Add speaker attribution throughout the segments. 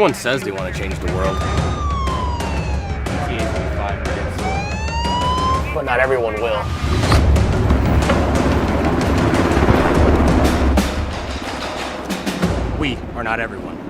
Speaker 1: Everyone says they want to change the world.
Speaker 2: But not everyone will.
Speaker 1: We are not everyone.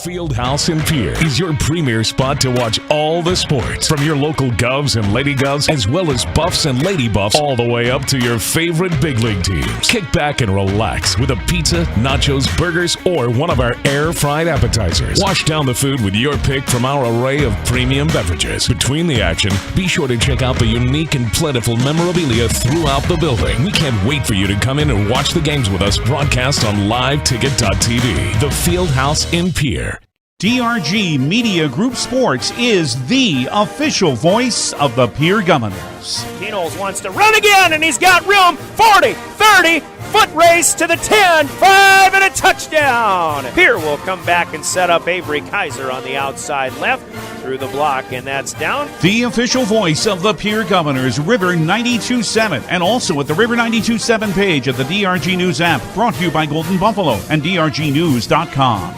Speaker 3: Fieldhouse in Pierre is your premier spot to watch all the sports, from your local Govs and Lady Govs, as well as Buffs and Lady Buffs, all the way up to your favorite big league teams. Kick back and relax with a pizza, nachos, burgers, or one of our air-fried appetizers. Wash down the food with your pick from our array of premium beverages. Between the action, be sure to check out the unique and plentiful memorabilia throughout the building. We can't wait for you to come in and watch the games with us broadcast on liveticket.tv. The Fieldhouse in Pierre.
Speaker 4: DRG Media Group Sports is the official voice of the Pierre Governors.
Speaker 5: Keenels wants to run again, and he's got room. 40, 30, foot race to the 10, 5, and a touchdown. Pierre will come back and set up Avery Kaiser on the outside left through the block, and that's down.
Speaker 4: The official voice of the Pierre Governors, River 92.7, and also at the River 92.7 page of the DRG News app, brought to you by Golden Buffalo and DRGnews.com.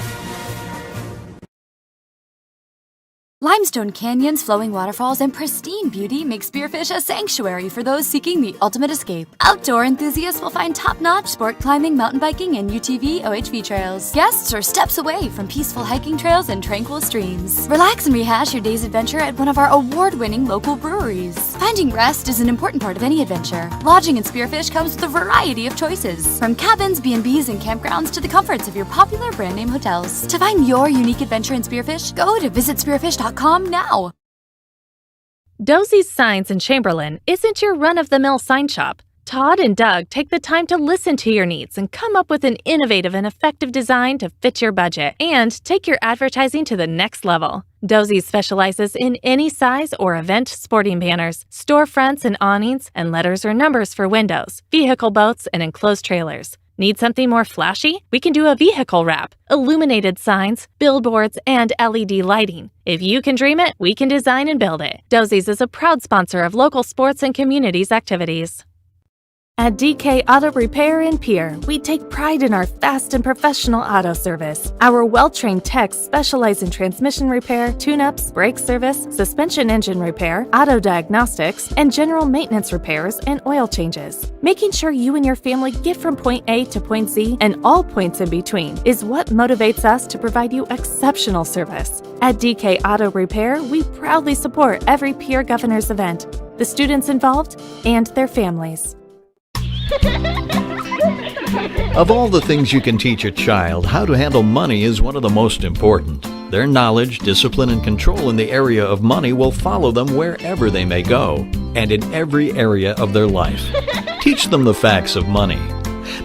Speaker 6: Limestone canyons, flowing waterfalls, and pristine beauty make Spearfish a sanctuary for those seeking the ultimate escape. Outdoor enthusiasts will find top-notch sport climbing, mountain biking, and UTV OHV trails. Guests are steps away from peaceful hiking trails and tranquil streams. Relax and rehash your day's adventure at one of our award-winning local breweries. Finding rest is an important part of any adventure. Lodging in Spearfish comes with a variety of choices, from cabins, B&Bs, and campgrounds to the comforts of your popular brand-name hotels. To find your unique adventure in Spearfish, go to visitspearfish.com now.
Speaker 7: Dosey's Signs in Chamberlain isn't your run-of-the-mill sign shop. Todd and Doug take the time to listen to your needs and come up with an innovative and effective design to fit your budget and take your advertising to the next level. Dosey specializes in any size or event sporting banners, storefronts and awnings, and letters or numbers for windows, vehicle boats, and enclosed trailers. Need something more flashy? We can do a vehicle wrap, illuminated signs, billboards, and LED lighting. If you can dream it, we can design and build it. Dosey's is a proud sponsor of local sports and communities activities. At DK Auto Repair in Pierre, we take pride in our fast and professional auto service. Our well-trained techs specialize in transmission repair, tune-ups, brake service, suspension engine repair, auto diagnostics, and general maintenance repairs and oil changes. Making sure you and your family get from point A to point Z and all points in between is what motivates us to provide you exceptional service. At DK Auto Repair, we proudly support every Pierre Governors event, the students involved, and their families.
Speaker 8: Of all the things you can teach a child, how to handle money is one of the most important. Their knowledge, discipline, and control in the area of money will follow them wherever they may go, and in every area of their life. Teach them the facts of money.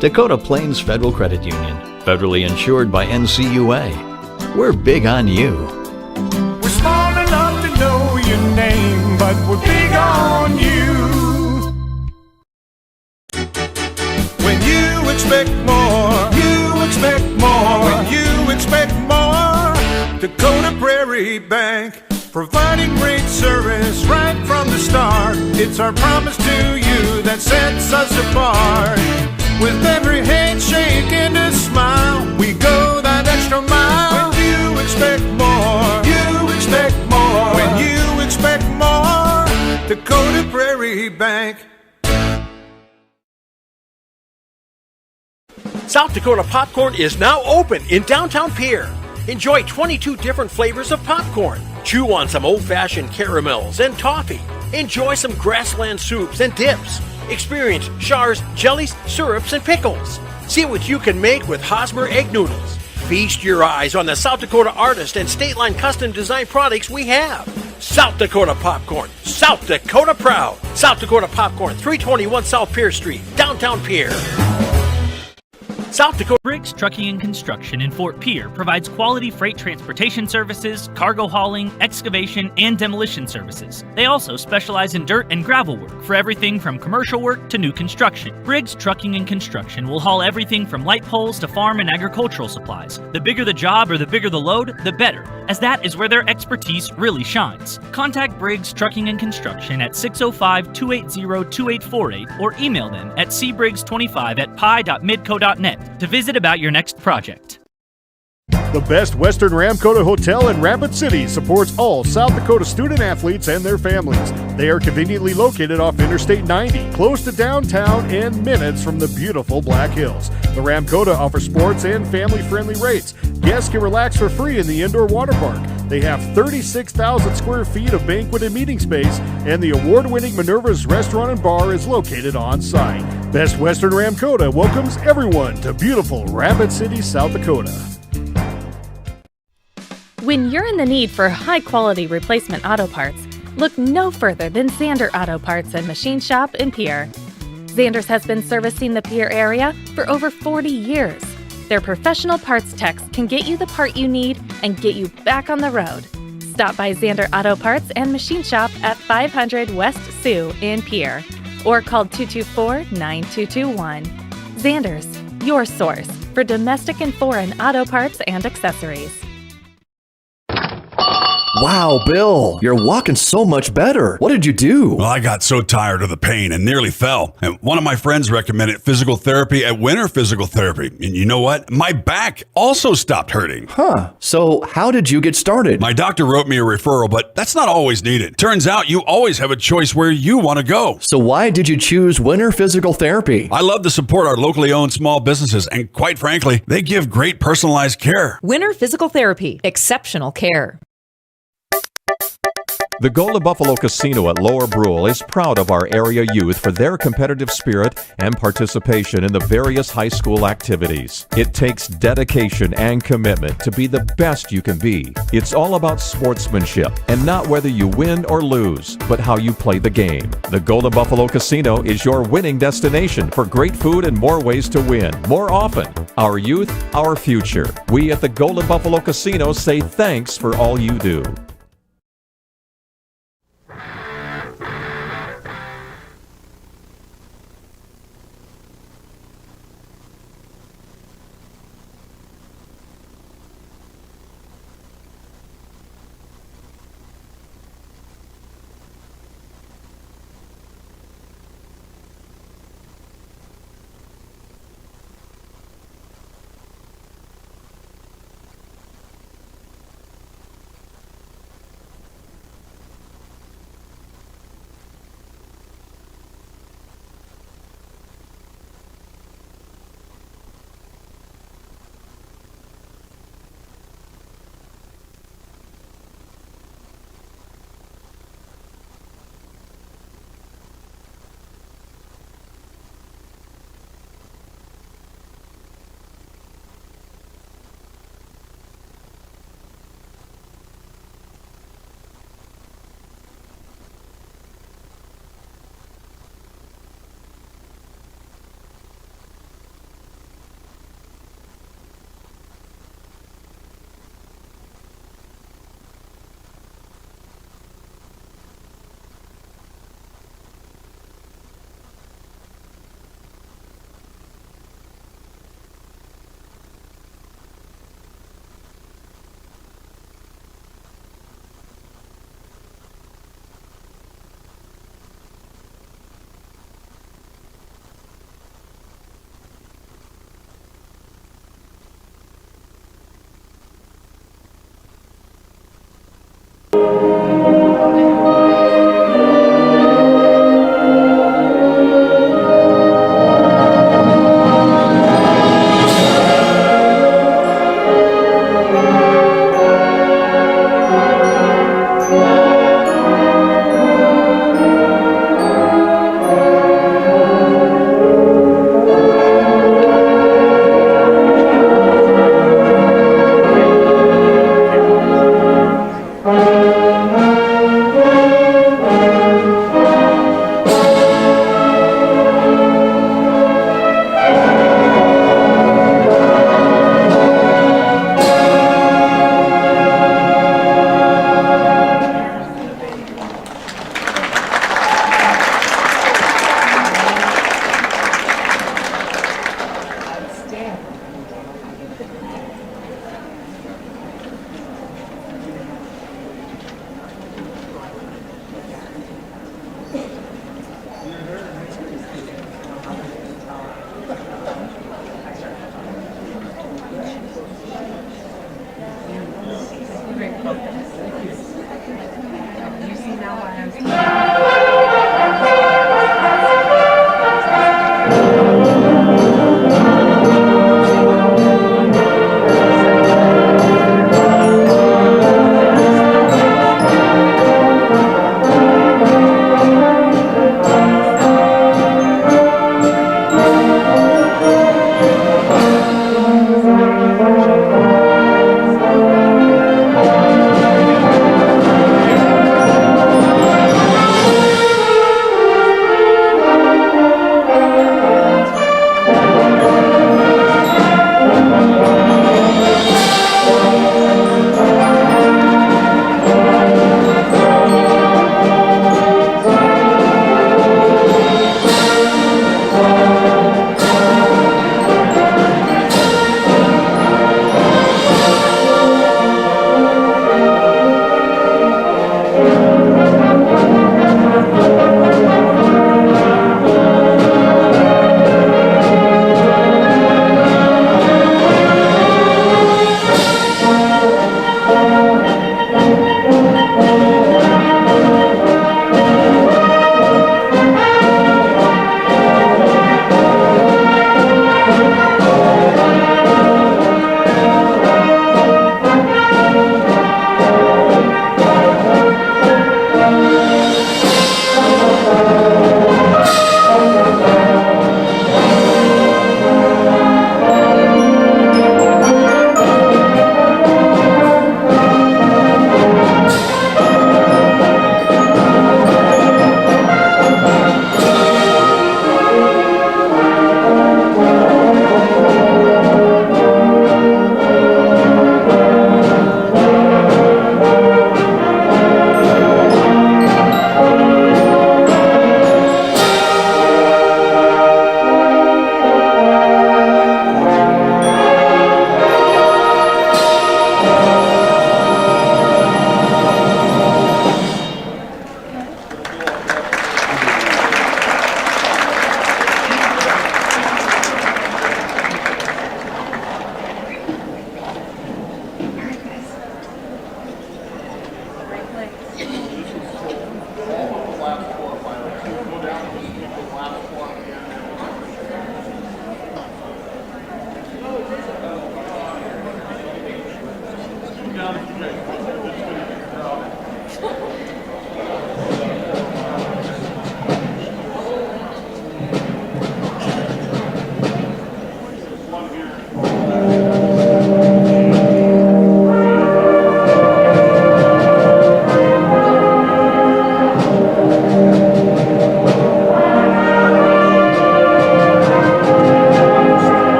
Speaker 8: Dakota Plains Federal Credit Union, federally insured by NCUA. We're big on you.
Speaker 9: We're small enough to know your name, but we're big on you. Expect more, you expect more. When you expect more, Dakota Prairie Bank, providing great service right from the start. It's our promise to you that sets us apart. With every handshake and a smile, we go that extra mile. When you expect more, you expect more. When you expect more, Dakota Prairie Bank.
Speaker 5: South Dakota Popcorn is now open in downtown Pierre. Enjoy 22 different flavors of popcorn. Chew on some old-fashioned caramels and toffee. Enjoy some grassland soups and dips. Experience chars, jellies, syrups, and pickles. See what you can make with Hosmer egg noodles.
Speaker 2: Feast your eyes on the South Dakota artist and state line custom design products we have. South Dakota Popcorn, South Dakota proud. South Dakota Popcorn, 321 South Pierce Street, downtown Pierre. South Dakota
Speaker 10: Briggs Trucking and Construction in Fort Pierre provides quality freight transportation services, cargo hauling, excavation, and demolition services. They also specialize in dirt and gravel work for everything from commercial work to new construction. Briggs Trucking and Construction will haul everything from light poles to farm and agricultural supplies. The bigger the job or the bigger the load, the better, as that is where their expertise really shines. Contact Briggs Trucking and Construction at 605-280-2848 or email them at cbriggs25@pi.midco.net to visit about your next project.
Speaker 11: The Best Western Ramkota Hotel in Rapid City supports all South Dakota student athletes and their families. They are conveniently located off Interstate 90, close to downtown and minutes from the beautiful Black Hills. The Ramkota offers sports and family-friendly rates. Guests can relax for free in the indoor water park. They have 36,000 square feet of banquet and meeting space, and the award-winning Minerva's Restaurant and Bar is located on site. Best Western Ramkota welcomes everyone to beautiful Rapid City, South Dakota.
Speaker 7: When you're in the need for high-quality replacement auto parts, look no further than Zander Auto Parts and Machine Shop in Pierre. Zander's has been servicing the Pierre area for over 40 years. Their professional parts techs can get you the part you need and get you back on the road. Stop by Zander Auto Parts and Machine Shop at 500 West Sioux in Pierre or call 224-9221. Zander's, your source for domestic and foreign auto parts and accessories.
Speaker 12: Wow, Bill, you're walking so much better. What did you do?
Speaker 13: Well, I got so tired of the pain and nearly fell. And one of my friends recommended physical therapy at Winter Physical Therapy. And you know what? My back also stopped hurting.
Speaker 12: Huh. So how did you get started?
Speaker 13: My doctor wrote me a referral, but that's not always needed. Turns out you always have a choice where you want to go.
Speaker 12: So why did you choose Winter Physical Therapy?
Speaker 13: I love to support our locally owned small businesses, and quite frankly, they give great personalized care.
Speaker 14: Winter Physical Therapy. Exceptional care.
Speaker 15: The Golden Buffalo Casino at Lower Brule is proud of our area youth for their competitive spirit and participation in the various high school activities. It takes dedication and commitment to be the best you can be. It's all about sportsmanship and not whether you win or lose, but how you play the game. The Golden Buffalo Casino is your winning destination for great food and more ways to win more often. Our youth, our future. We at the Golden Buffalo Casino say thanks for all you do.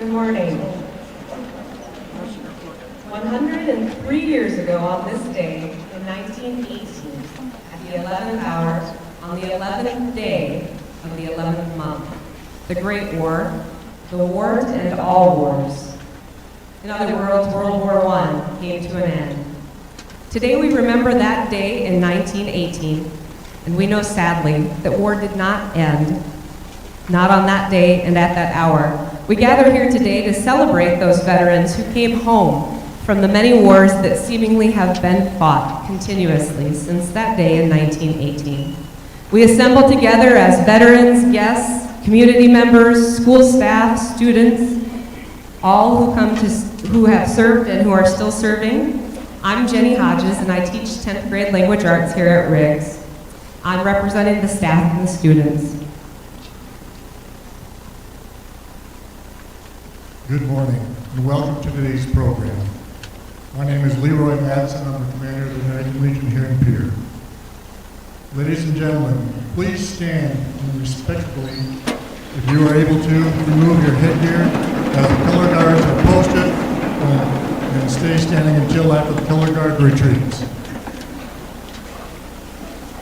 Speaker 16: Good morning. 103 years ago on this day, in 1918, at the 11th hour, on the 11th day of the 11th month, the Great War, the war to end all wars. In other words, World War I came to an end. Today we remember that day in 1918, and we know sadly that war did not end, not on that day and at that hour. We gather here today to celebrate those veterans who came home from the many wars that seemingly have been fought continuously since that day in 1918. We assemble together as veterans, guests, community members, school staff, students, all who have served and who are still serving. I'm Jenny Hodges, and I teach 10th grade language arts here at Riggs. I'm representing the staff and the students.
Speaker 17: Good morning, and welcome to today's program. My name is Leroy Madsen. I'm the commander of the American Legion here in Pierre. Ladies and gentlemen, please stand and respectfully, if you are able to, remove your headgear as the color guards are posted, and stay standing until after the color guard retreats.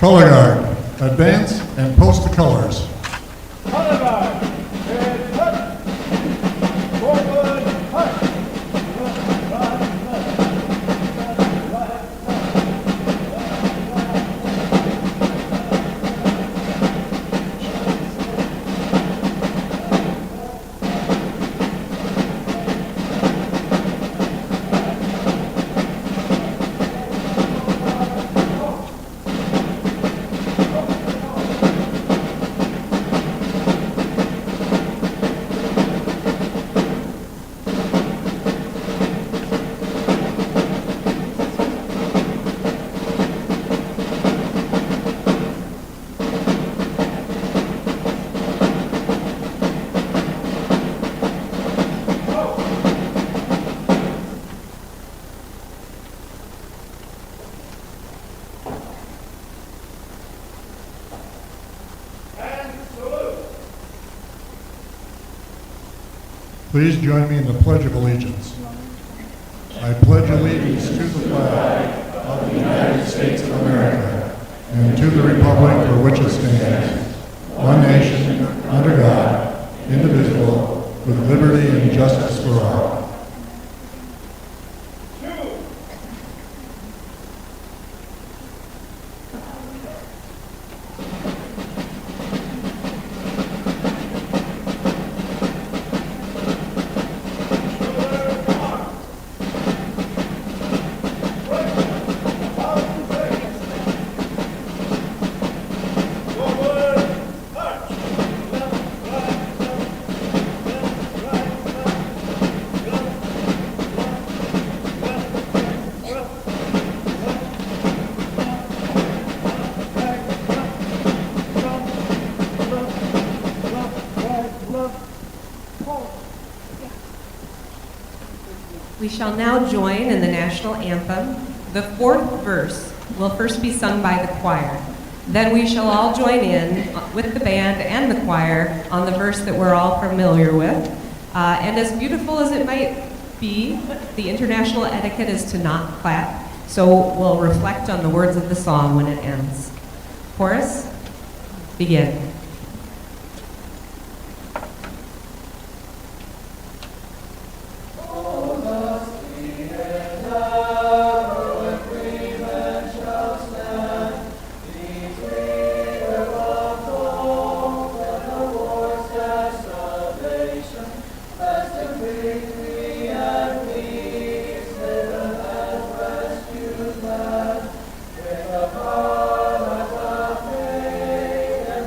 Speaker 17: Color guard, advance and post the colors.
Speaker 9: Color guard, red, hut. Forward, hut.
Speaker 17: Please join me in the Pledge of Allegiance. I pledge allegiance to the flag of the United States of America and to the republic for which it stands, one nation, under God, indivisible, with liberty and justice for all.
Speaker 16: We shall now join in the national anthem. The fourth verse will first be sung by the choir. Then we shall all join in with the band and the choir on the verse that we're all familiar with. And as beautiful as it might be, the international etiquette is to not clap, so we'll reflect on the words of the song when it ends. Chorus, begin.
Speaker 9: With a heart of faith and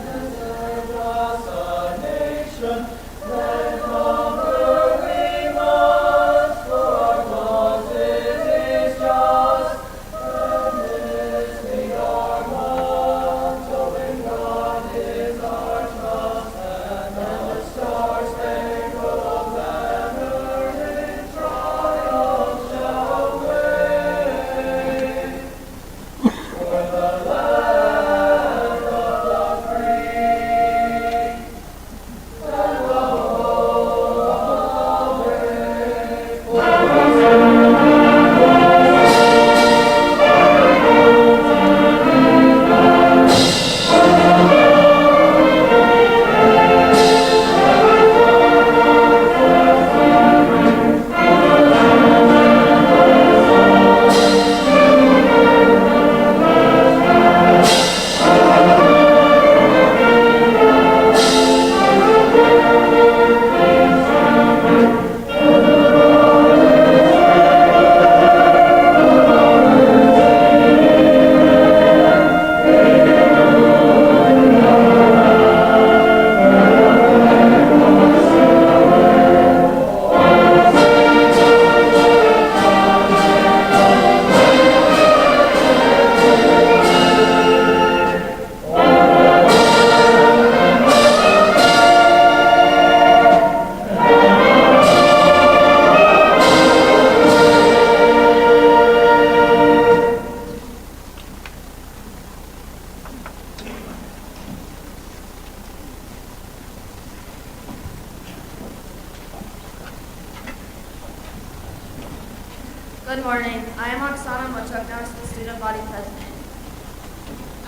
Speaker 18: Good morning. I am Oksana Mochoknas, the student body president.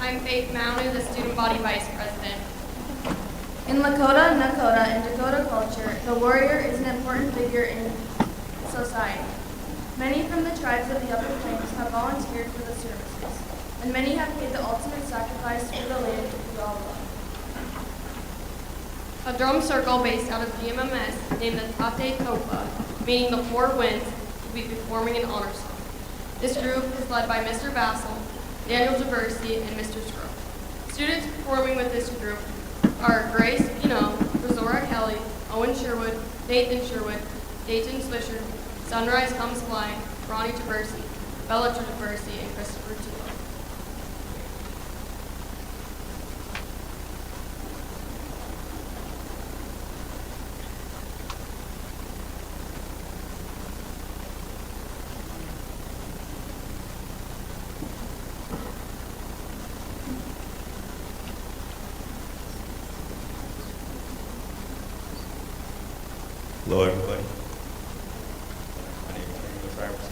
Speaker 19: I'm Faith Manu, the student body vice president.
Speaker 18: In Lakota, Nakota, and Dakota culture, the warrior is an important figure in society. Many from the tribes of the Upper Plains have volunteered for the services, and many have paid the ultimate sacrifice for the land we all love.
Speaker 19: A drum circle based out of GMMS named the Tate Topa, meaning the four winds, will be performing an honor song. This group is led by Mr. Bassel, Daniel Diversey, and Mr. Scrooge. Students performing with this group are Grace Pino, Rosora Kelly, Owen Sherwood, Nathan Sherwood, Dayton Swisher, Sunrise Comes Flying, Ronnie Diversey, Bella Diversey, and Christopher Tulo.
Speaker 20: Hello, everybody. My name is Pierre Governors.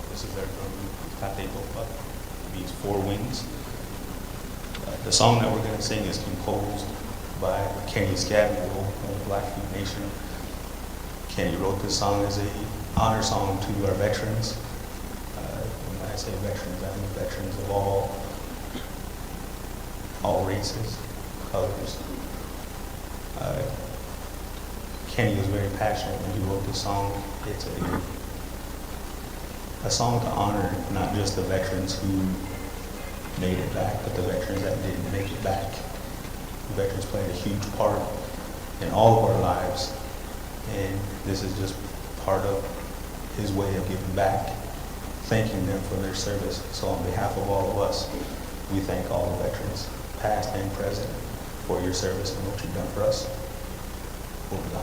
Speaker 20: This is our drum group, Tate Topa. It means four wings. The song that we're going to sing is composed by Kenny Scavio of the Blackfeet Nation. Kenny wrote this song as an honor song to our veterans. When I say veterans, I mean veterans of all races, colors. Kenny was very passionate when he wrote this song. It's a song to honor not just the veterans who made it back, but the veterans that didn't make it back. The veterans played a huge part in all of our lives, and this is just part of his way of giving back, thanking them for their service. So on behalf of all of us, we thank all the veterans, past and present, for your service and what you've done for us. Over.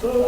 Speaker 9: So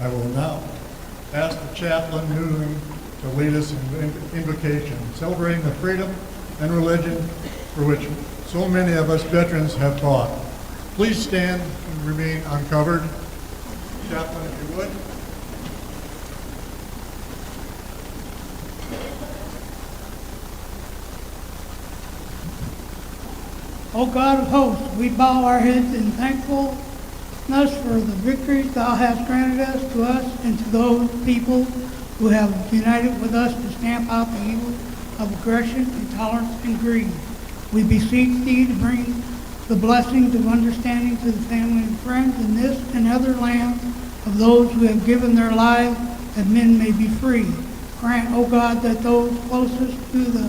Speaker 17: I will now ask the chaplain Newland to lead us in invocation, celebrating the freedom and religion for which so many of us veterans have fought. Please stand and remain uncovered. Chaplain, if you would.
Speaker 21: O God of hosts, we bow our heads in thankfulness for the victories thou hast granted us to us and to those people who have united with us to stamp out the evil of aggression, intolerance, and greed. We beseech thee to bring the blessings of understanding to the family and friends in this and other lands of those who have given their lives that men may be free. Grant, O God, that those closest to the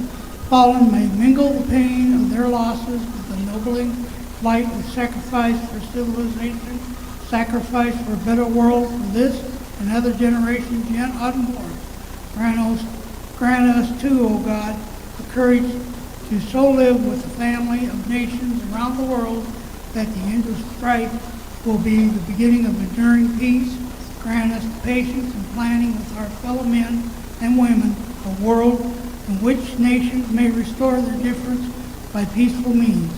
Speaker 21: fallen may mingle the pain of their losses with the nobling flight of sacrifice for civilization, sacrifice for a better world for this and other generations yet unborn. Grant us too, O God, the courage to so live with the family of nations around the world that the end of strife will be the beginning of enduring peace. Grant us the patience in planning with our fellow men and women a world in which nations may restore their difference by peaceful means.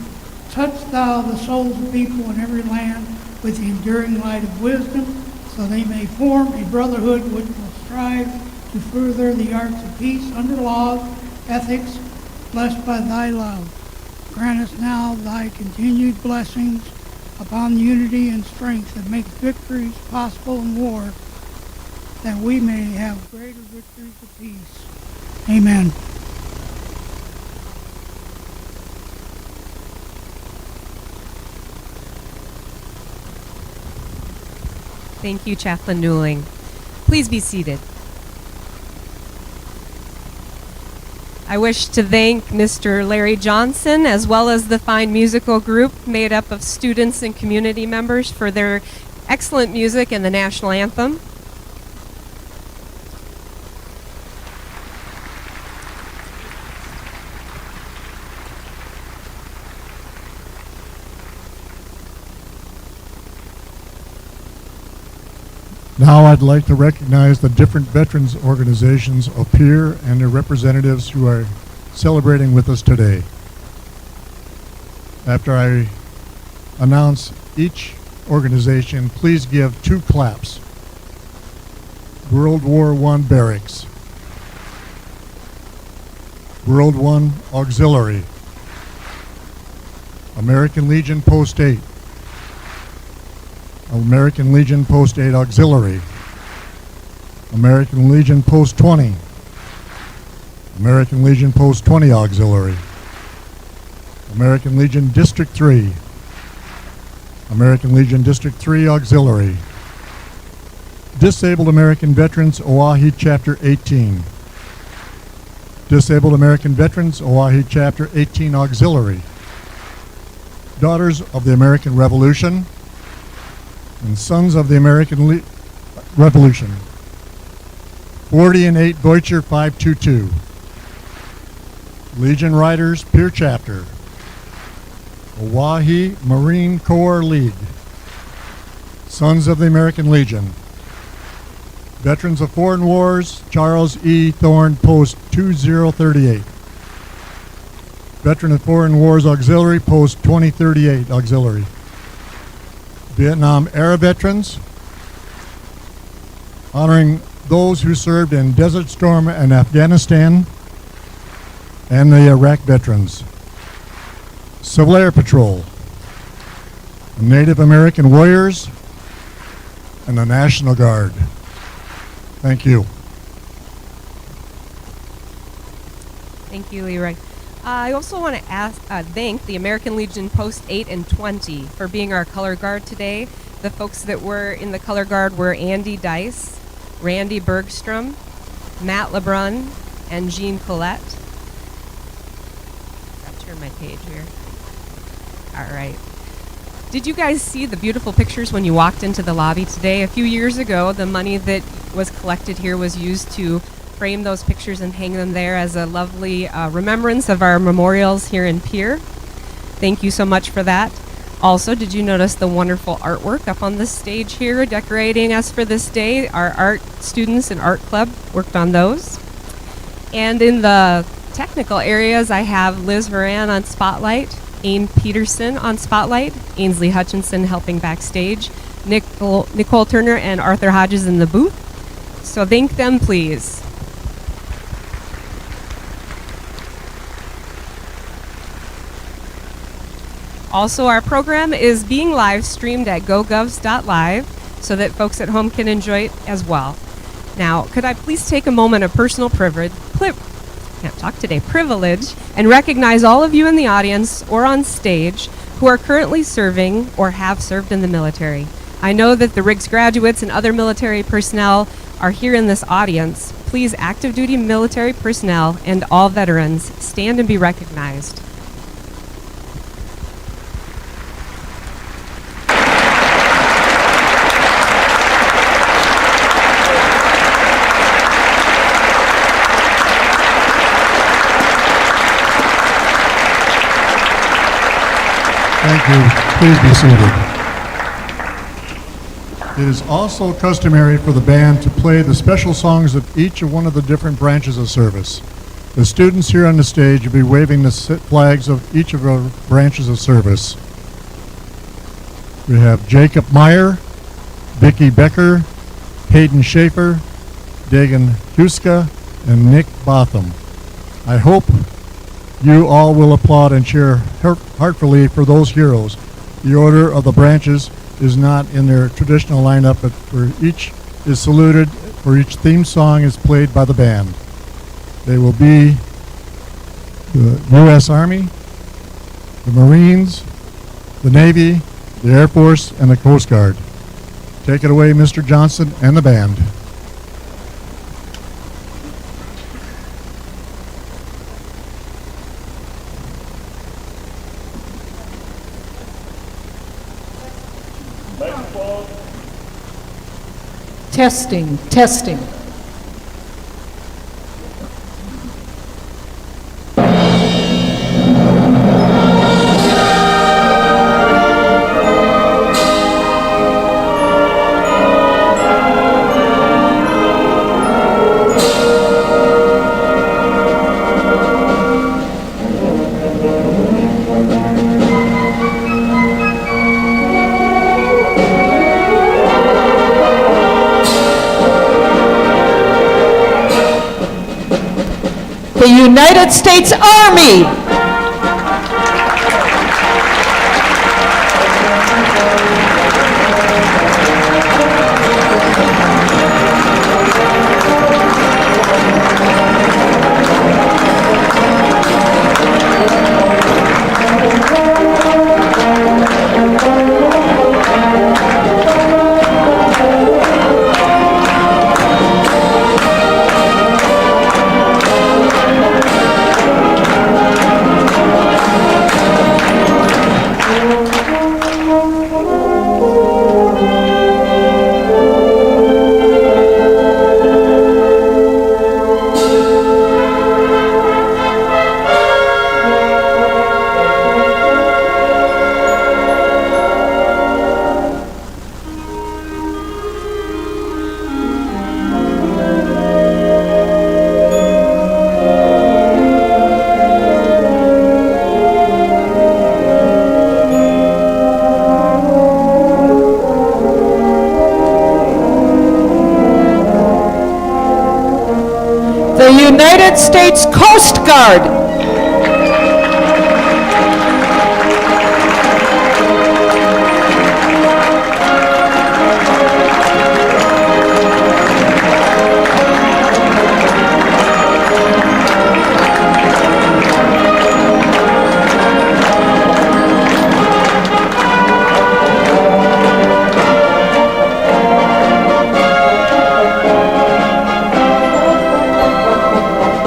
Speaker 21: Touch thou the souls of people in every land with the enduring light of wisdom, so they may form a brotherhood which will strive to further the arts of peace under laws, ethics, blessed by thy love. Grant us now thy continued blessings upon the unity and strength that makes victories possible in war, that we may have greater victories of peace. Amen.
Speaker 22: Thank you, Chaplain Newling. Please be seated. I wish to thank Mr. Larry Johnson as well as the fine musical group made up of students and community members for their excellent music and the national anthem.
Speaker 17: Now I'd like to recognize the different veterans organizations of Pierre and their representatives who are celebrating with us today. After I announce each organization, please give 2 claps. World War I Barracks, World I Auxiliary, American Legion Post 8, American Legion Post 8 Auxiliary, American Legion Post 20, American Legion Post 20 Auxiliary, American Legion District 3, American Legion District 3 Auxiliary, Disabled American Veterans Oahe Chapter 18, Disabled American Veterans Oahe Chapter 18 Auxiliary, Daughters of the American Revolution, and Sons of the American Revolution, 40 and 8 Deutscher 522, Legion Riders Pierre Chapter, Oahe Marine Corps League, Sons of the American Legion, Veterans of Foreign Wars, Charles E. Thorne Post 2038, Veteran of Foreign Wars Auxiliary, Post 2038 Auxiliary. Vietnam era veterans, honoring those who served in Desert Storm and Afghanistan, and the Iraq veterans. Civil Air Patrol, Native American warriors, and the National Guard. Thank you.
Speaker 22: Thank you, Leroy. I also want to thank the American Legion Post 8 and 20 for being our color guard today. The folks that were in the color guard were Andy Dice, Randy Bergstrom, Matt LeBrun, and Jean Collette. I'll turn my page here. All right. Did you guys see the beautiful pictures when you walked into the lobby today? A few years ago, the money that was collected here was used to frame those pictures and hang them there as a lovely remembrance of our memorials here in Pierre. Thank you so much for that. Also, did you notice the wonderful artwork up on the stage here decorating us for this day? Our art students and art club worked on those. And in the technical areas, I have Liz Varan on Spotlight, Ain Peterson on Spotlight, Ainsley Hutchinson helping backstage, Nicole Turner and Arthur Hodges in the booth. So thank them, please. Also, our program is being live streamed at gogovs.live so that folks at home can enjoy it as well. Now, could I please take a moment of personal privilege, and recognize all of you in the audience or on stage who are currently serving or have served in the military. I know that the Riggs graduates and other military personnel are here in this audience. Please, active duty military personnel and all veterans, stand and be recognized.
Speaker 17: Thank you. Please be seated. It is also customary for the band to play the special songs of each of one of the different branches of service. The students here on the stage will be waving the flags of each of our branches of service. We have Jacob Meyer, Vicki Becker, Hayden Schaefer, Dagan Huska, and Nick Botham. I hope you all will applaud and cheer heartfully for those heroes. The order of the branches is not in their traditional lineup, but for each is saluted, for each theme song is played by the band. They will be the U.S. Army, the Marines, the Navy, the Air Force, and the Coast Guard. Take it away, Mr. Johnson and the band.
Speaker 1: Testing, testing. The United States Army. United States Coast Guard.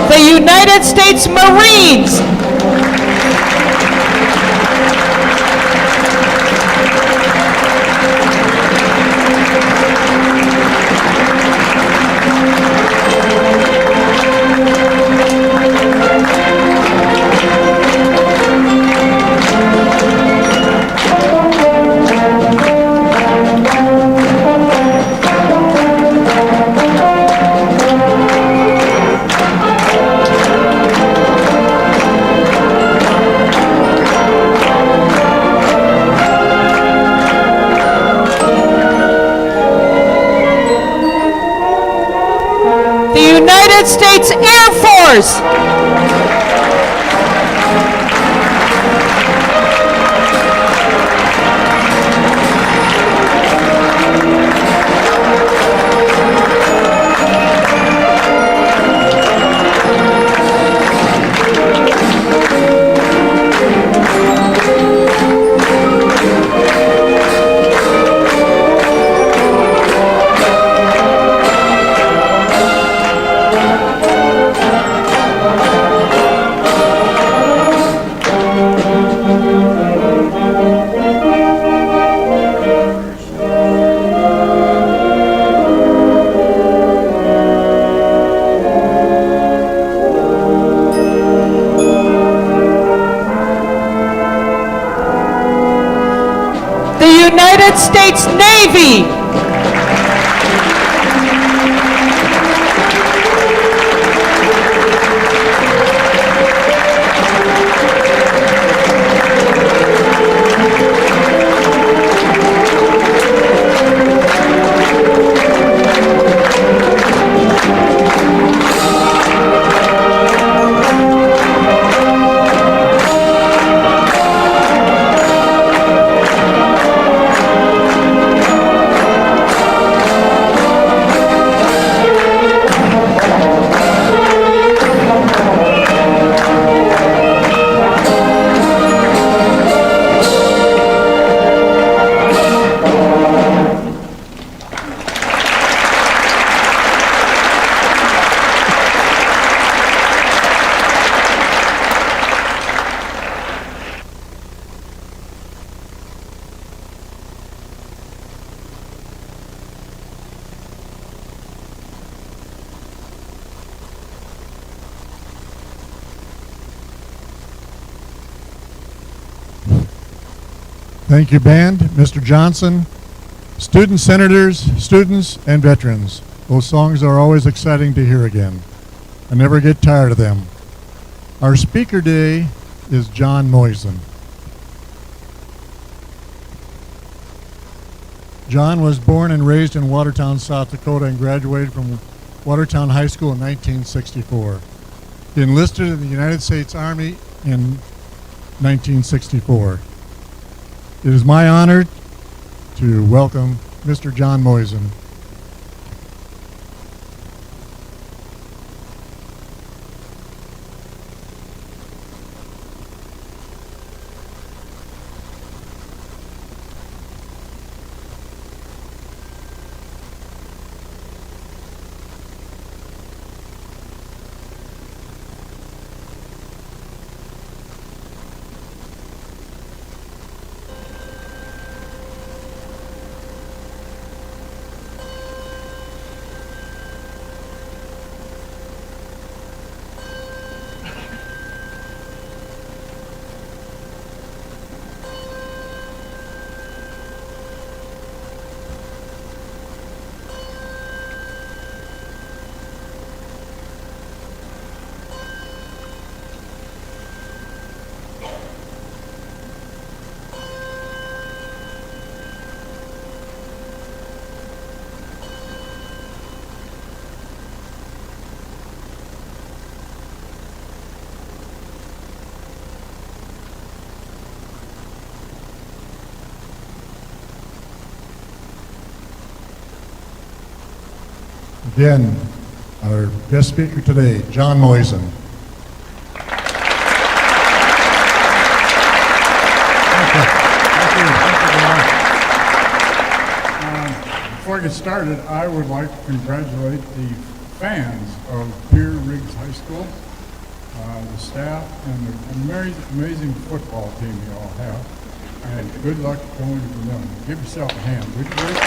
Speaker 1: The United States Marines. United States Air Force. United States Navy.
Speaker 17: Thank you, band, Mr. Johnson, student senators, students, and veterans. Those songs are always exciting to hear again. I never get tired of them. Our speaker today is John Moisen. John was born and raised in Watertown, South Dakota, and graduated from Watertown High School in 1964. He enlisted in the United States Army in 1964. It is my honor to welcome Mr. John Moisen. Then, our guest speaker today, John Moisen. Before I get started, I would like to congratulate the fans of Pierre High School, the staff, and the amazing football team you all have. And good luck going to them. Give yourself a hand, would you please?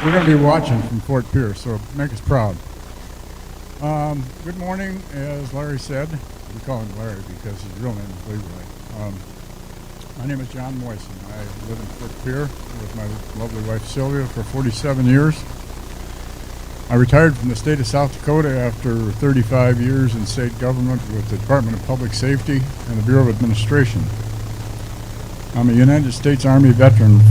Speaker 17: We're going to be watching from Fort Pierce, so make us proud. Good morning, as Larry said. We call him Larry because his real name is Leroy. My name is John Moisen. I live in Fort Pierre with my lovely wife Sylvia for 47 years. I retired from the state of South Dakota after 35 years in state government with the Department of Public Safety and the Bureau of Administration. I'm a United States Army veteran.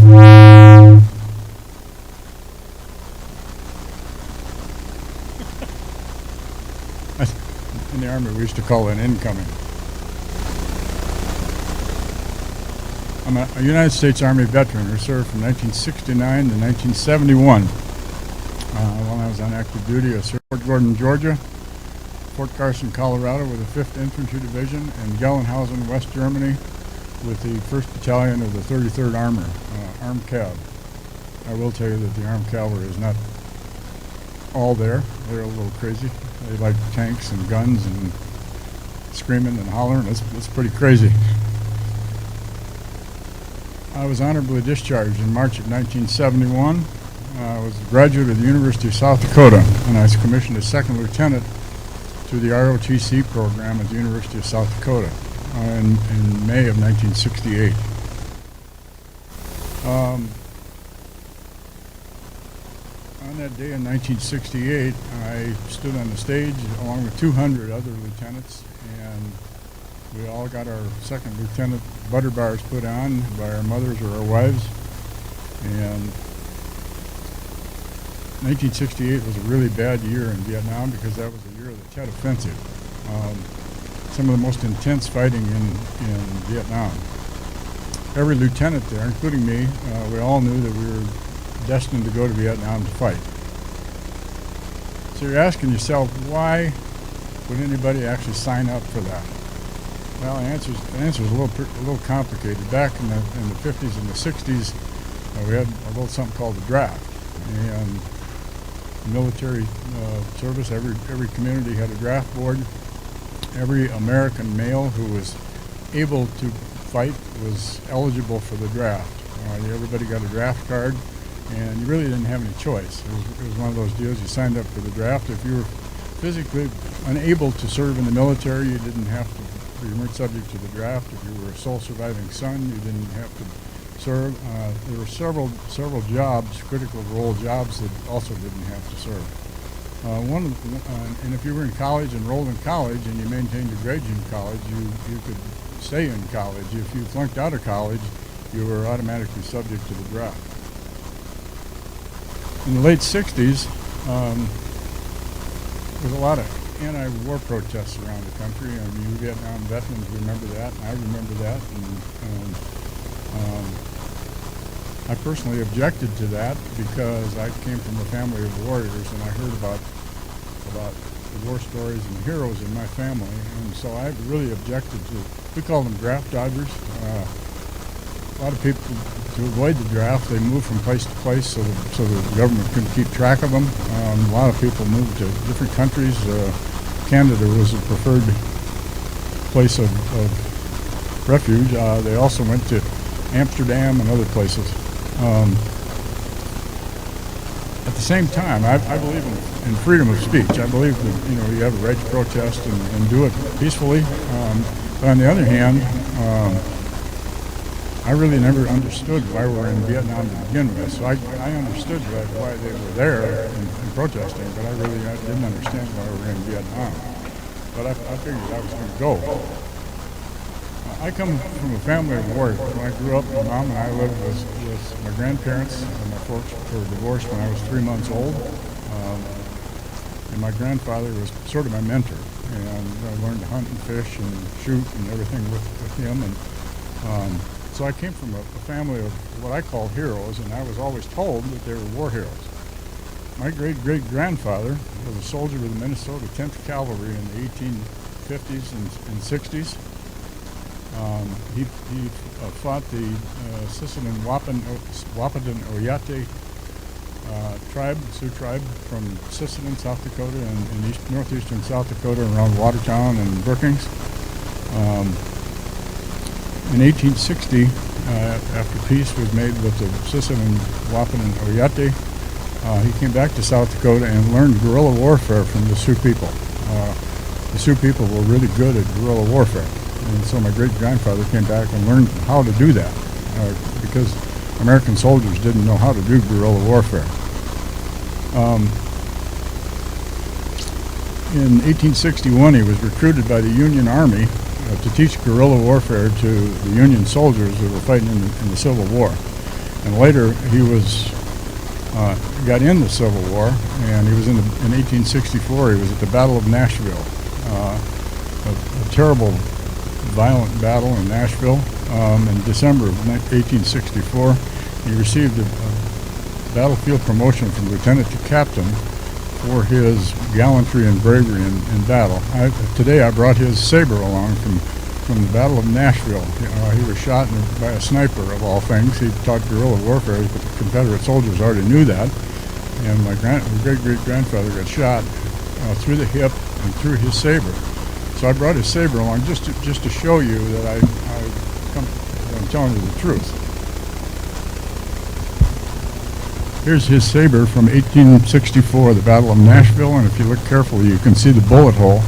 Speaker 17: In the Army, we used to call it incoming. I'm a United States Army veteran who served from 1969 to 1971. While I was on active duty, I served Fort Gordon, Georgia, Fort Carson, Colorado with the 5th Infantry Division, and Gelnhausen, West Germany with the 1st Battalion of the 33rd Armed Cav. I will tell you that the Armed Cavalry is not all there. They're a little crazy. They like tanks and guns and screaming and hollering. It's pretty crazy. I was honorably discharged in March of 1971. I was a graduate of the University of South Dakota, and I was commissioned as second lieutenant to the ROTC program at the University of South Dakota in May of 1968. On that day in 1968, I stood on the stage along with 200 other lieutenants, and we all got our second lieutenant butter bars put on by our mothers or our wives. And 1968 was a really bad year in Vietnam because that was the year of the Tet Offensive. Some of the most intense fighting in Vietnam. Every lieutenant there, including me, we all knew that we were destined to go to Vietnam to fight. So you're asking yourself, why would anybody actually sign up for that? Well, the answer is a little complicated. Back in the 50s and the 60s, we had a little something called the draft, and military service. Every community had a draft board. Every American male who was able to fight was eligible for the draft. Everybody got a draft card, and you really didn't have any choice. It was one of those deals. You signed up for the draft. If you were physically unable to serve in the military, you didn't have to. You weren't subject to the draft. If you were a sole surviving son, you didn't have to serve. There were several jobs, critical role jobs, that also didn't have to serve. And if you were in college, enrolled in college, and you maintained your grades in college, you could stay in college. If you flunked out of college, you were automatically subject to the draft. In the late 60s, there was a lot of anti-war protests around the country, and you Vietnam veterans remember that, and I remember that. And I personally objected to that because I came from a family of warriors, and I heard about the war stories and the heroes in my family, and so I really objected to. We call them draft dodgers. A lot of people, to avoid the draft, they moved from place to place so the government couldn't keep track of them. A lot of people moved to different countries. Canada was a preferred place of refuge. They also went to Amsterdam and other places. At the same time, I believe in freedom of speech. I believe that you have a right to protest and do it peacefully. But on the other hand, I really never understood why we were in Vietnam to begin with. So I understood why they were there and protesting, but I really didn't understand why we were in Vietnam. But I figured I was going to go. I come from a family of warriors. When I grew up, my mom and I lived with my grandparents, and my folks were divorced when I was 3 months old. And my grandfather was sort of my mentor, and I learned to hunt and fish and shoot and everything with him. And
Speaker 3: So I came from a family of what I call heroes, and I was always told that they were war heroes. My great-great-grandfather was a soldier with the Minnesota 10th Cavalry in the 1850s and 60s. He fought the Sisseton-Wahpeton Oyate tribe, Sioux tribe, from Sisseton, South Dakota, and northeastern South Dakota around Watertown and Brookings. In 1860, after peace was made with the Sisseton-Wahpeton Oyate, he came back to South Dakota and learned guerrilla warfare from the Sioux people. The Sioux people were really good at guerrilla warfare, and so my great-grandfather came back and learned how to do that, because American soldiers didn't know how to do guerrilla warfare. In 1861, he was recruited by the Union Army to teach guerrilla warfare to the Union soldiers who were fighting in the Civil War. And later, he got in the Civil War, and he was in 1864. He was at the Battle of Nashville, a terrible, violent battle in Nashville. In December of 1864, he received a battlefield promotion from lieutenant to captain for his gallantry and bravery in battle. Today I brought his saber along from the Battle of Nashville. He was shot by a sniper, of all things. He taught guerrilla warfare, but the Confederate soldiers already knew that. And my great-great-grandfather got shot through the hip and through his saber. So I brought his saber along just to show you that I'm telling you the truth. Here's his saber from 1864, the Battle of Nashville, and if you look carefully, you can see the bullet hole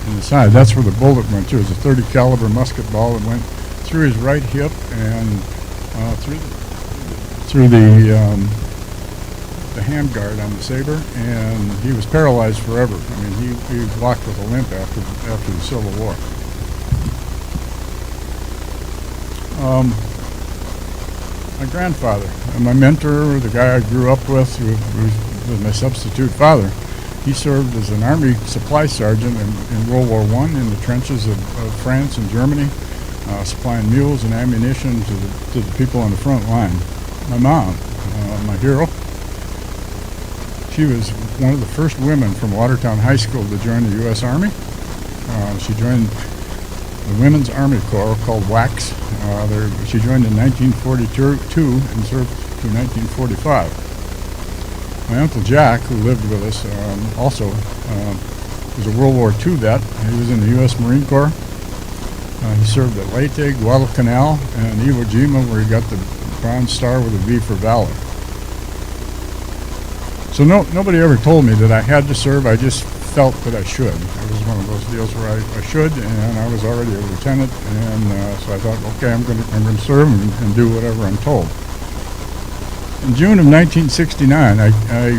Speaker 3: in the side. That's where the bullet went to. It was a .30 caliber musket ball that went through his right hip and through the handguard on the saber, and he was paralyzed forever. I mean, he walked with a limp after the Civil War. My grandfather, my mentor, the guy I grew up with, who was my substitute father, he served as an Army supply sergeant in World War I in the trenches of France and Germany, supplying mules and ammunition to the people on the front line. My mom, my hero, she was one of the first women from Watertown High School to join the U.S. Army. She joined the Women's Army Corps, called WACS. She joined in 1942 and served to 1945. My Uncle Jack, who lived with us, also was a World War II vet. He was in the U.S. Marine Corps. He served at Leyte, Guadalcanal, and Iwo Jima, where he got the Bronze Star with a V for Valor. So nobody ever told me that I had to serve. I just felt that I should. It was one of those deals where I should, and I was already a lieutenant, and so I thought, okay, I'm going to serve and do whatever I'm told. In June of 1969, I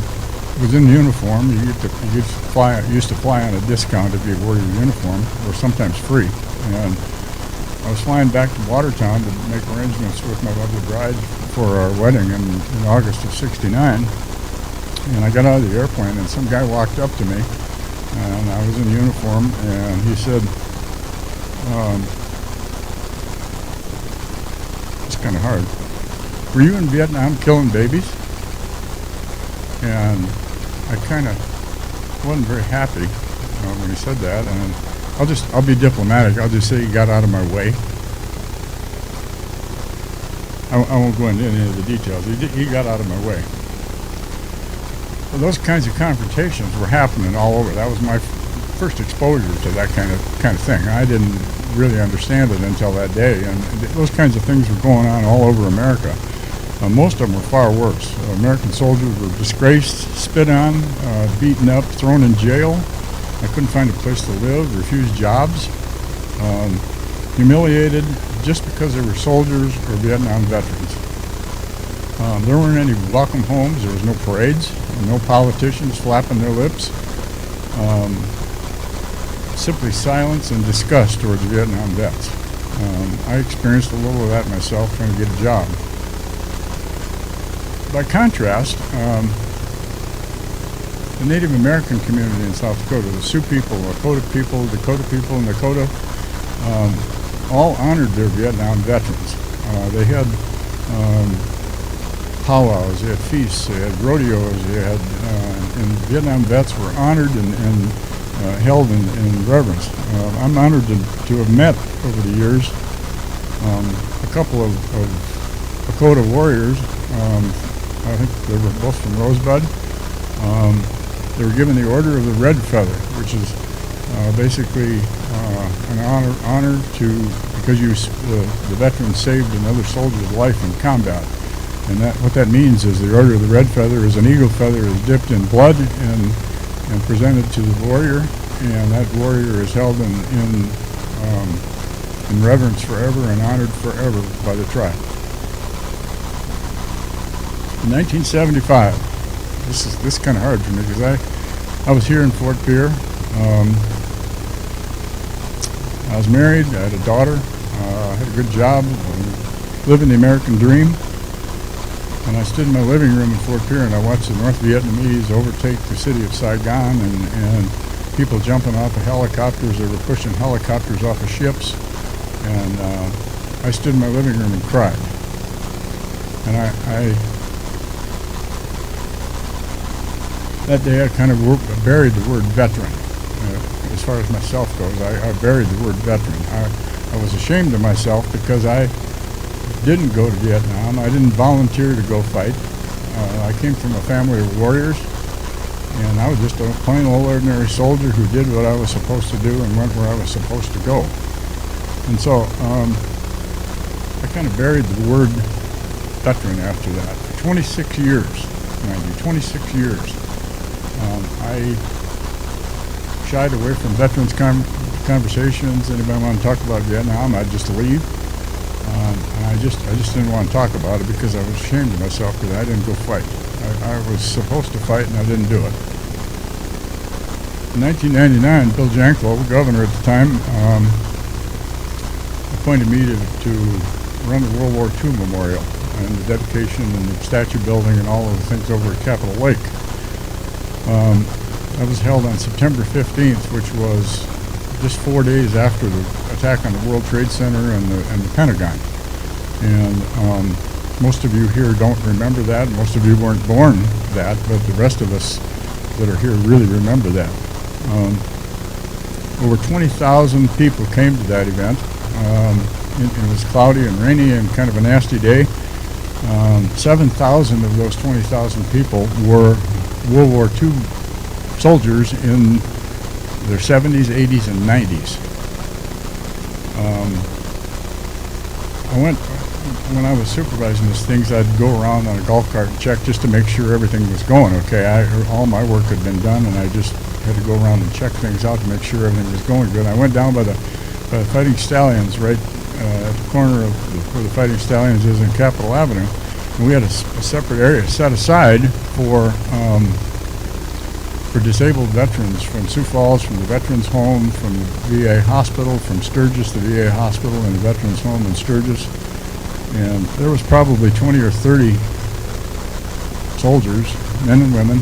Speaker 3: was in uniform. You used to fly on a discount if you wore your uniform, or sometimes free. And I was flying back to Watertown to make arrangements with my lovely bride for our wedding in August of '69. And I got out of the airplane, and some guy walked up to me, and I was in uniform, and he said, it's kind of hard. Were you in Vietnam killing babies? And I kind of wasn't very happy when he said that, and I'll be diplomatic. I'll just say he got out of my way. I won't go into any of the details. He got out of my way. Well, those kinds of confrontations were happening all over. That was my first exposure to that kind of thing. I didn't really understand it until that day, and those kinds of things were going on all over America. Most of them were far worse. American soldiers were disgraced, spit on, beaten up, thrown in jail. I couldn't find a place to live, refused jobs, humiliated just because they were soldiers or Vietnam veterans. There weren't any welcome homes. There was no parades, no politicians flapping their lips. Simply silence and disgust towards Vietnam vets. I experienced a little of that myself trying to get a job. By contrast, the Native American community in South Dakota, the Sioux people, Lakota people, Dakota people in Dakota, all honored their Vietnam veterans. They had powwows, they had feasts, they had rodeos, they had, and Vietnam vets were honored and held in reverence. I'm honored to have met over the years a couple of Dakota warriors. I think they were both from Rosebud. They were given the Order of the Red Feather, which is basically an honor to, because the veteran saved another soldier's life in combat. And what that means is the Order of the Red Feather is an eagle feather is dipped in blood and presented to the warrior, and that warrior is held in reverence forever and honored forever by the tribe. In 1975, this is kind of hard for me because I was here in Fort Pierre. I was married, I had a daughter, I had a good job, living the American dream. And I stood in my living room in Fort Pierre and I watched the North Vietnamese overtake the city of Saigon and people jumping off of helicopters. They were pushing helicopters off of ships. And I stood in my living room and cried. And that day I kind of buried the word veteran. As far as myself goes, I buried the word veteran. I was ashamed of myself because I didn't go to Vietnam. I didn't volunteer to go fight. I came from a family of warriors, and I was just a plain old ordinary soldier who did what I was supposed to do and went where I was supposed to go. And so I kind of buried the word veteran after that. For 26 years, mind you, 26 years. I shied away from veterans conversations. Anybody want to talk about Vietnam, I'd just leave. And I just didn't want to talk about it because I was ashamed of myself because I didn't go fight. I was supposed to fight and I didn't do it. In 1999, Bill Janklow, governor at the time, appointed me to run the World War II Memorial and the dedication and the statue building and all of the things over at Capitol Lake. That was held on September 15th, which was just 4 days after the attack on the World Trade Center and the Pentagon. And most of you here don't remember that. Most of you weren't born that, but the rest of us that are here really remember that. Over 20,000 people came to that event. It was cloudy and rainy and kind of a nasty day. 7,000 of those 20,000 people were World War II soldiers in their 70s, 80s, and 90s. When I was supervising these things, I'd go around on a golf cart and check just to make sure everything was going okay. All my work had been done, and I just had to go around and check things out to make sure everything was going good. I went down by the Fighting Stallions, right at the corner of where the Fighting Stallions is in Capitol Avenue, and we had a separate area set aside for disabled veterans from Sioux Falls, from the Veterans Home, from the VA Hospital, from Sturgis, the VA Hospital, and the Veterans Home in Sturgis. And there was probably 20 or 30 soldiers, men and women.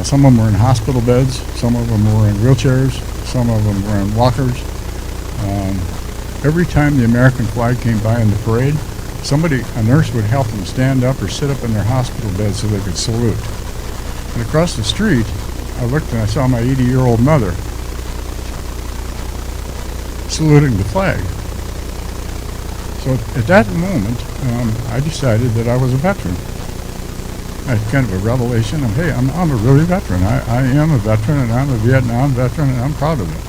Speaker 3: Some of them were in hospital beds, some of them were in wheelchairs, some of them were in walkers. Every time the American flag came by in the parade, a nurse would help them stand up or sit up in their hospital bed so they could salute. And across the street, I looked and I saw my 80-year-old mother saluting the flag. So at that moment, I decided that I was a veteran. I had kind of a revelation of, hey, I'm a really veteran. I am a veteran, and I'm a Vietnam veteran, and I'm proud of it.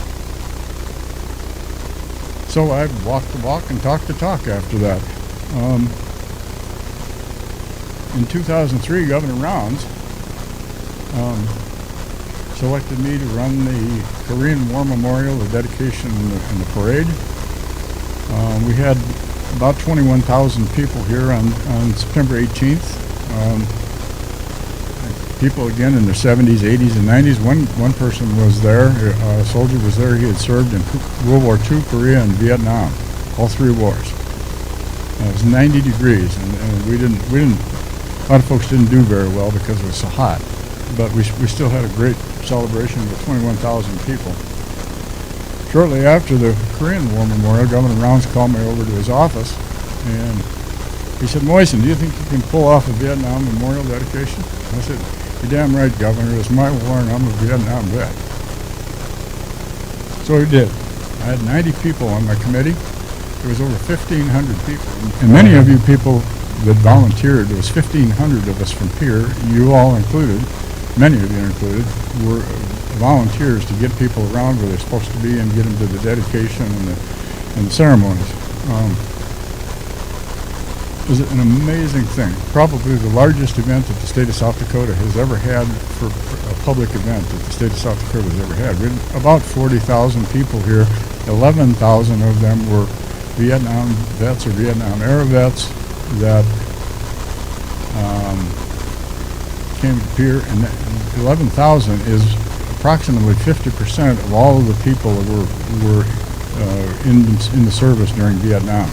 Speaker 3: So I walked the walk and talked the talk after that. In 2003, Governor Rounds selected me to run the Korean War Memorial, the dedication and the parade. We had about 21,000 people here on September 18th. People again in their 70s, 80s, and 90s. One person was there, a soldier was there. He had served in World War II, Korea, and Vietnam, all three wars. It was 90 degrees, and we didn't. A lot of folks didn't do very well because it was so hot. But we still had a great celebration with 21,000 people. Shortly after the Korean War Memorial, Governor Rounds called me over to his office, and he said, "Moisen, do you think you can pull off a Vietnam Memorial dedication?" I said, "You're damn right, Governor. It's my war, and I'm a Vietnam vet." So he did. I had 90 people on my committee. There was over 1,500 people. And many of you people that volunteered, there was 1,500 of us from Pierre, you all included, many of you included, were volunteers to get people around where they're supposed to be and get them to the dedication and the ceremonies. It was an amazing thing. Probably the largest event that the state of South Dakota has ever had for a public event that the state of South Dakota has ever had. We had about 40,000 people here. 11,000 of them were Vietnam vets or Vietnam era vets that came to Pierre, and 11,000 is approximately 50% of all of the people that were in the service during Vietnam.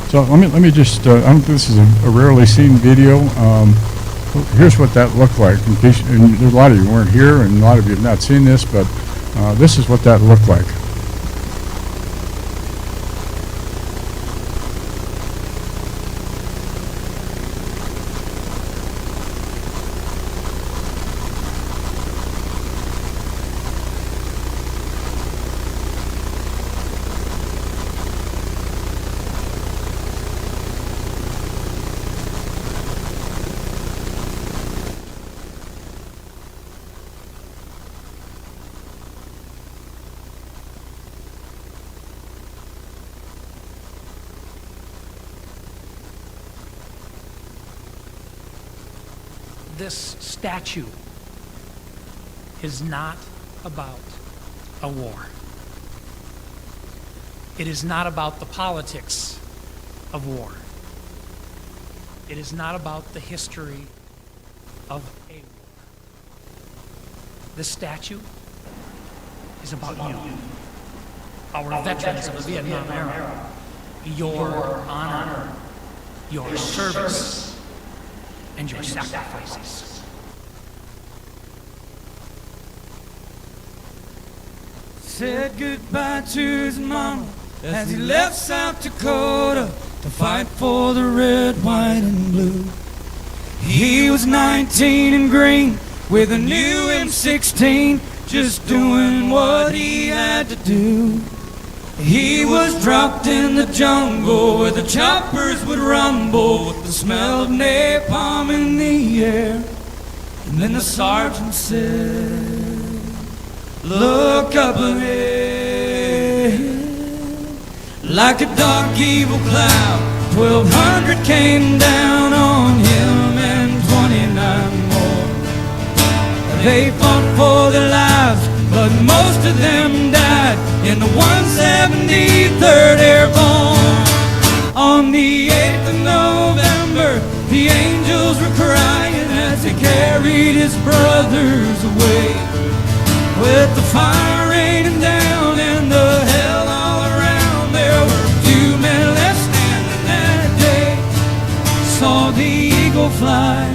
Speaker 3: So let me just, I don't think this is a rarely seen video. Here's what that looked like. In case, and there's a lot of you weren't here, and a lot of you have not seen this, but this is what that looked like.
Speaker 4: This statue is not about a war. It is not about the politics of war. It is not about the history of a war. This statue is about you, our veterans of the Vietnam era, your honor, your service, and your sacrifices.
Speaker 6: Said goodbye to his mama as he left South Dakota to fight for the red, white, and blue. He was 19 and green with a new M16, just doing what he had to do. He was dropped in the jungle where the choppers would rumble with the smell of napalm in the air. And then the sergeant said, "Look up ahead." Like a dark evil cloud, 1,200 came down on him and 29 more. They fought for their lives, but most of them died in the 173rd Airborne. On the 8th of November, the angels were crying as they carried his brothers away. With the fire raining down and the hell all around, there were few men left standing that day. Saw the eagle fly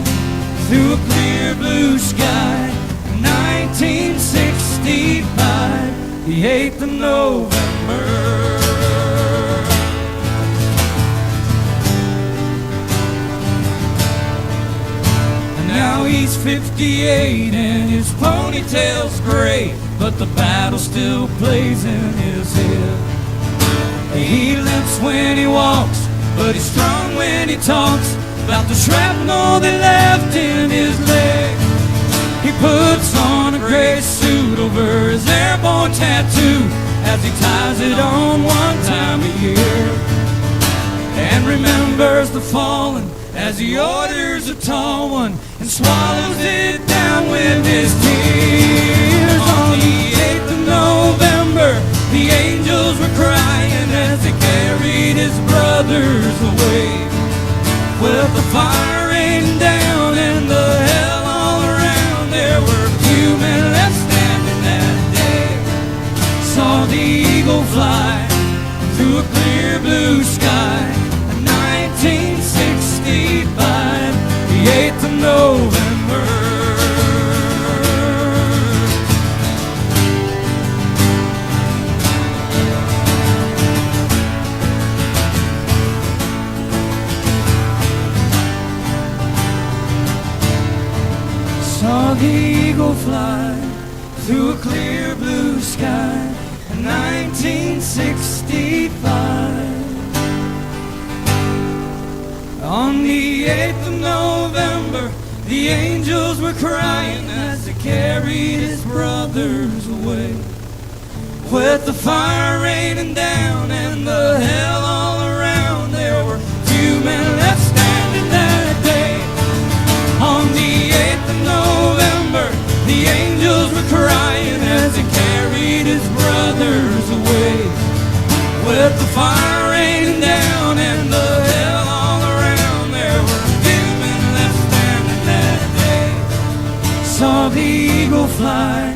Speaker 6: through a clear blue sky. 1965, the 8th of November. And now he's 58 and his ponytail's gray, but the battle still plays in his head. He limps when he walks, but he's strong when he talks about the shrapnel they left in his leg. He puts on a gray suit over his airborne tattoo as he ties it on one time a year, and remembers the fallen as he orders a tall one and swallows it down with his tears. On the 8th of November, the angels were crying as they carried his brothers away. With the fire raining down and the hell all around, there were few men left standing that day. Saw the eagle fly through a clear blue sky. 1965, the 8th of November. Saw the eagle fly through a clear blue sky in 1965. On the 8th of November, the angels were crying as they carried his brothers away. With the fire raining down and the hell all around, there were few men left standing that day. On the 8th of November, the angels were crying as they carried his brothers away. With the fire raining down and the hell all around, there were few men left standing that day. Saw the eagle fly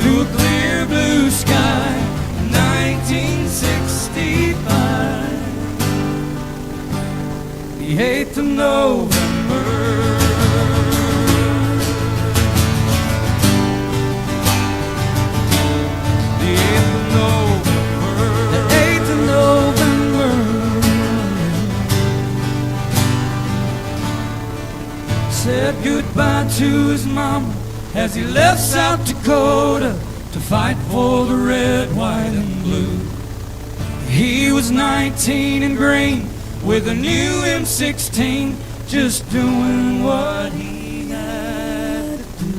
Speaker 6: through a clear blue sky in 1965. The 8th of November. The 8th of November. The 8th of November. Said goodbye to his mama as he left South Dakota to fight for the red, white, and blue. He was 19 and green with a new M16, just doing what he had to do.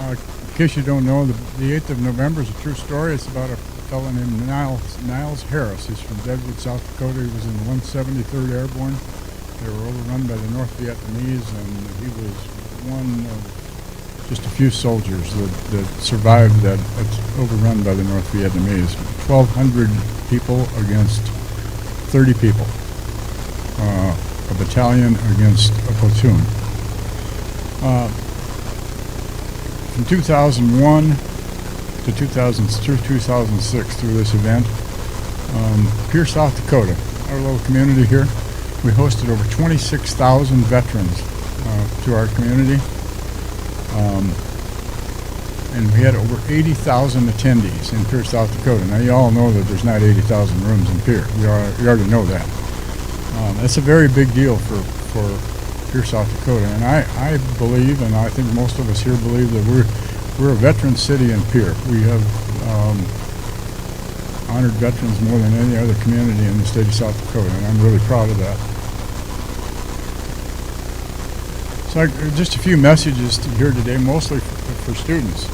Speaker 3: In case you don't know, the 8th of November is a true story. It's about a fellow named Niles Harris. He's from Deadwood, South Dakota. He was in the 173rd Airborne. They were overrun by the North Vietnamese, and he was one of just a few soldiers that survived that overrun by the North Vietnamese. 1,200 people against 30 people. A battalion against a platoon. From 2001 to 2006, through this event, Pierre, South Dakota, our little community here, we hosted over 26,000 veterans to our community, and we had over 80,000 attendees in Pierre, South Dakota. Now, you all know that there's not 80,000 rooms in Pierre. You already know that. That's a very big deal for Pierre, South Dakota, and I believe, and I think most of us here believe, that we're a veteran city in Pierre. We have honored veterans more than any other community in the state of South Dakota, and I'm really proud of that. So just a few messages here today, mostly for students.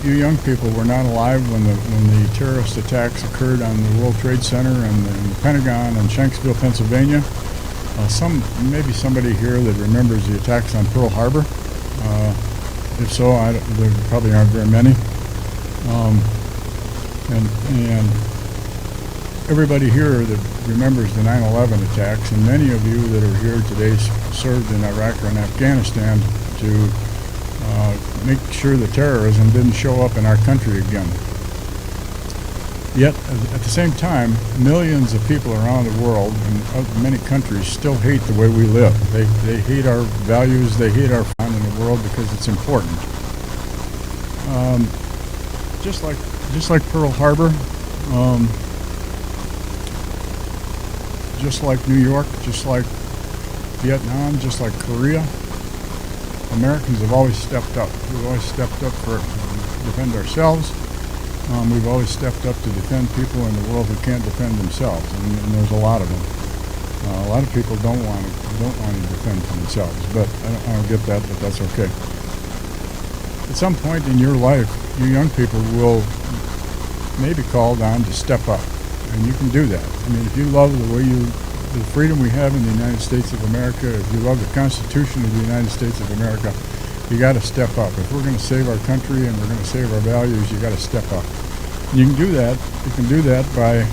Speaker 3: You young people were not alive when the terrorist attacks occurred on the World Trade Center and the Pentagon in Shanksville, Pennsylvania. Maybe somebody here that remembers the attacks on Pearl Harbor. If so, there probably aren't very many. And everybody here that remembers the 9/11 attacks, and many of you that are here today served in Iraq or in Afghanistan to make sure that terrorism didn't show up in our country again. Yet, at the same time, millions of people around the world and many countries still hate the way we live. They hate our values, they hate our fun in the world because it's important. Just like Pearl Harbor, Just like New York, just like Vietnam, just like Korea, Americans have always stepped up. We've always stepped up to defend ourselves. We've always stepped up to defend people in the world who can't defend themselves, and there's a lot of them. A lot of people don't want to defend themselves, but I don't get that, but that's okay. At some point in your life, you young people will maybe called on to step up, and you can do that. I mean, if you love the freedom we have in the United States of America, if you love the Constitution of the United States of America, you got to step up. If we're going to save our country and we're going to save our values, you got to step up. You can do that. You can do that by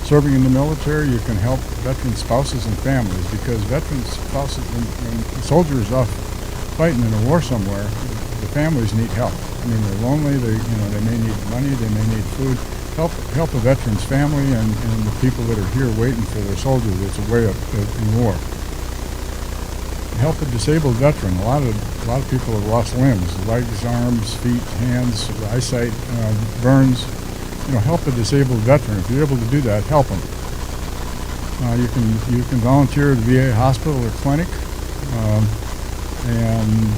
Speaker 3: serving in the military. You can help veteran spouses and families, because veteran spouses, when a soldier is off fighting in a war somewhere, the families need help. I mean, they're lonely. They may need money. They may need food. Help a veteran's family and the people that are here waiting for their soldier that's away in war. Help a disabled veteran. A lot of people have lost limbs, legs, arms, feet, hands, eyesight, burns. Help a disabled veteran. If you're able to do that, help them. You can volunteer at a VA hospital or clinic, and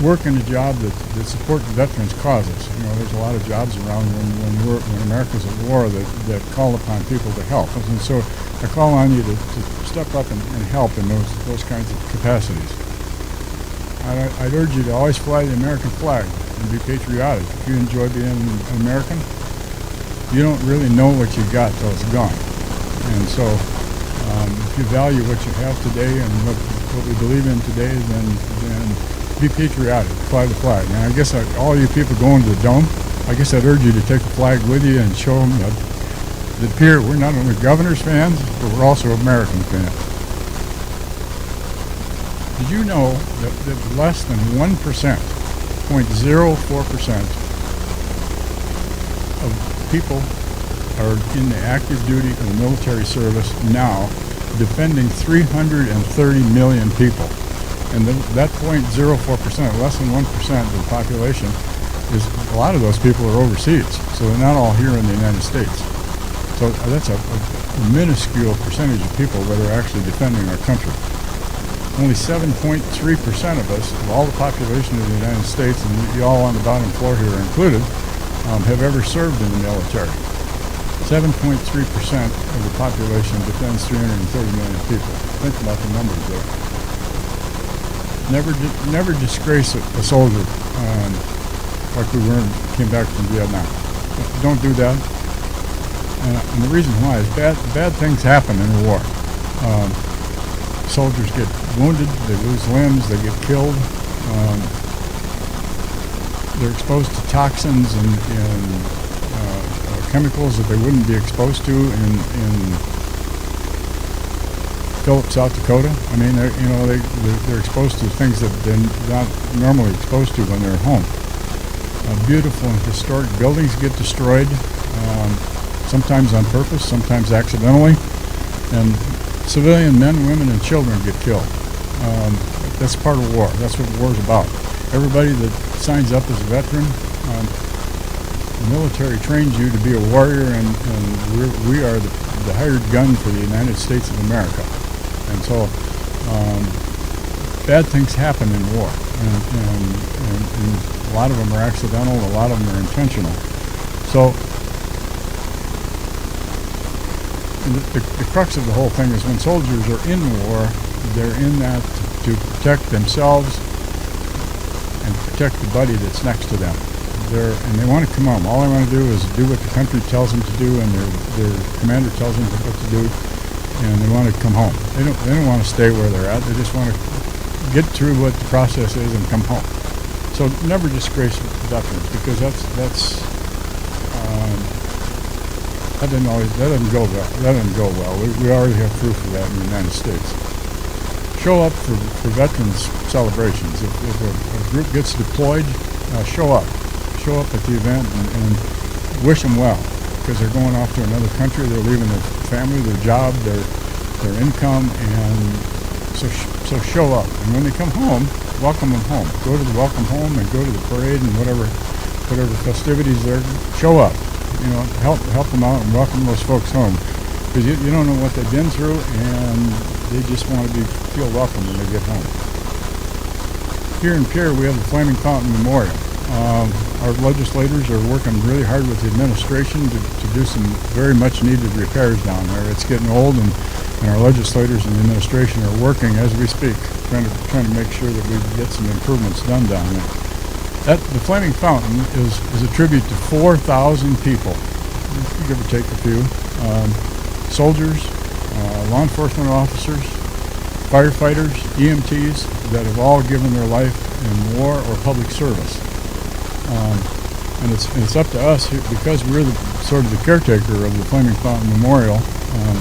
Speaker 3: work in a job that supports veterans' causes. There's a lot of jobs around when America's at war that call upon people to help. And so I call on you to step up and help in those kinds of capacities. I'd urge you to always fly the American flag and be patriotic. If you enjoy being an American, you don't really know what you got till it's gone. And so if you value what you have today and what we believe in today, then be patriotic, fly the flag. And I guess all you people going to the Dome, I guess I'd urge you to take the flag with you and show them that Pierre, we're not only Governors fans, but we're also American fans. Did you know that less than 1%, 0.04% of people are in the active duty of the military service now, defending 330 million people? And that 0.04%, less than 1% of the population, a lot of those people are overseas, so they're not all here in the United States. So that's a minuscule percentage of people that are actually defending our country. Only 7.3% of us, of all the population of the United States, and you all on the bottom floor here are included, have ever served in the military. 7.3% of the population defends 330 million people. Think about the numbers there. Never disgrace a soldier like we came back from Vietnam. Don't do that. And the reason why is bad things happen in a war. Soldiers get wounded, they lose limbs, they get killed. They're exposed to toxins and chemicals that they wouldn't be exposed to in Phillips, South Dakota. I mean, they're exposed to things that they're not normally exposed to when they're at home. Beautiful and historic buildings get destroyed, sometimes on purpose, sometimes accidentally, and civilian men, women, and children get killed. That's part of war. That's what war is about. Everybody that signs up as a veteran, the military trains you to be a warrior, and we are the hired gun for the United States of America. And so bad things happen in war, and a lot of them are accidental, a lot of them are intentional. So the crux of the whole thing is when soldiers are in war, they're in that to protect themselves and protect the buddy that's next to them. And they want to come home. All they want to do is do what the country tells them to do, and their commander tells them what to do, and they want to come home. They don't want to stay where they're at. They just want to get through what the process is and come home. So never disgrace veterans, because that doesn't go well. That doesn't go well. We already have proof of that in the United States. Show up for veterans celebrations. If a group gets deployed, show up. Show up at the event and wish them well, because they're going off to another country. They're leaving their family, their job, their income, and so show up. And when they come home, welcome them home. Go to the welcome home and go to the parade and whatever festivities there. Show up. help them out and welcome those folks home. Because you don't know what they've been through, and they just want to feel welcome when they get home. Here in Pierre, we have the Flaming Fountain Memorial. Our legislators are working really hard with the administration to do some very much needed repairs down there. It's getting old, and our legislators and the administration are working as we speak, trying to make sure that we get some improvements done down there. The Flaming Fountain is a tribute to 4,000 people, give or take a few, soldiers, law enforcement officers, firefighters, EMTs that have all given their life in war or public service. And it's up to us, because we're sort of the caretaker of the Flaming Fountain Memorial.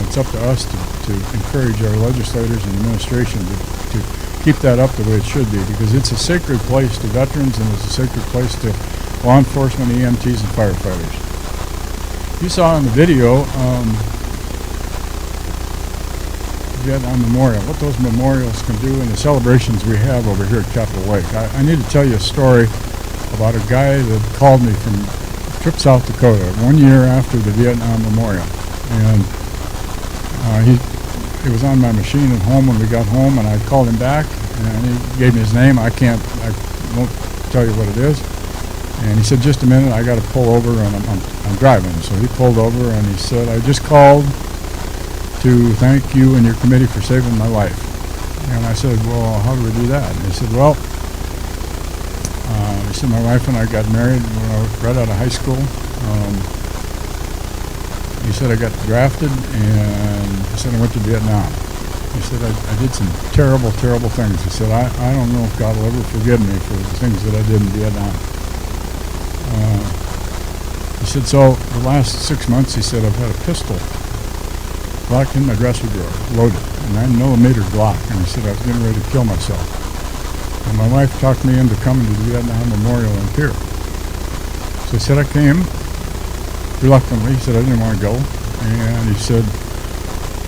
Speaker 3: It's up to us to encourage our legislators and administration to keep that up the way it should be, because it's a sacred place to veterans, and it's a sacred place to law enforcement, EMTs, and firefighters. You saw in the video Vietnam Memorial, what those memorials can do, and the celebrations we have over here at Capitol Lake. I need to tell you a story about a guy that called me from trip South Dakota 1 year after the Vietnam Memorial, and he was on my machine at home when we got home, and I called him back, and he gave me his name. I won't tell you what it is. And he said, just a minute, I got to pull over, and I'm driving. So he pulled over, and he said, I just called to thank you and your committee for saving my life. And I said, well, how do we do that? And he said, well, my wife and I got married when I was right out of high school. He said I got drafted, and he said I went to Vietnam. He said I did some terrible, terrible things. He said I don't know if God will ever forgive me for the things that I did in Vietnam. He said, so the last 6 months, he said, I've had a pistol locked in my dresser drawer, loaded, a 9mm Glock. And he said I was getting ready to kill myself. And my wife talked me into coming to the Vietnam Memorial in Pierre. So he said I came reluctantly. He said I didn't want to go. And he said,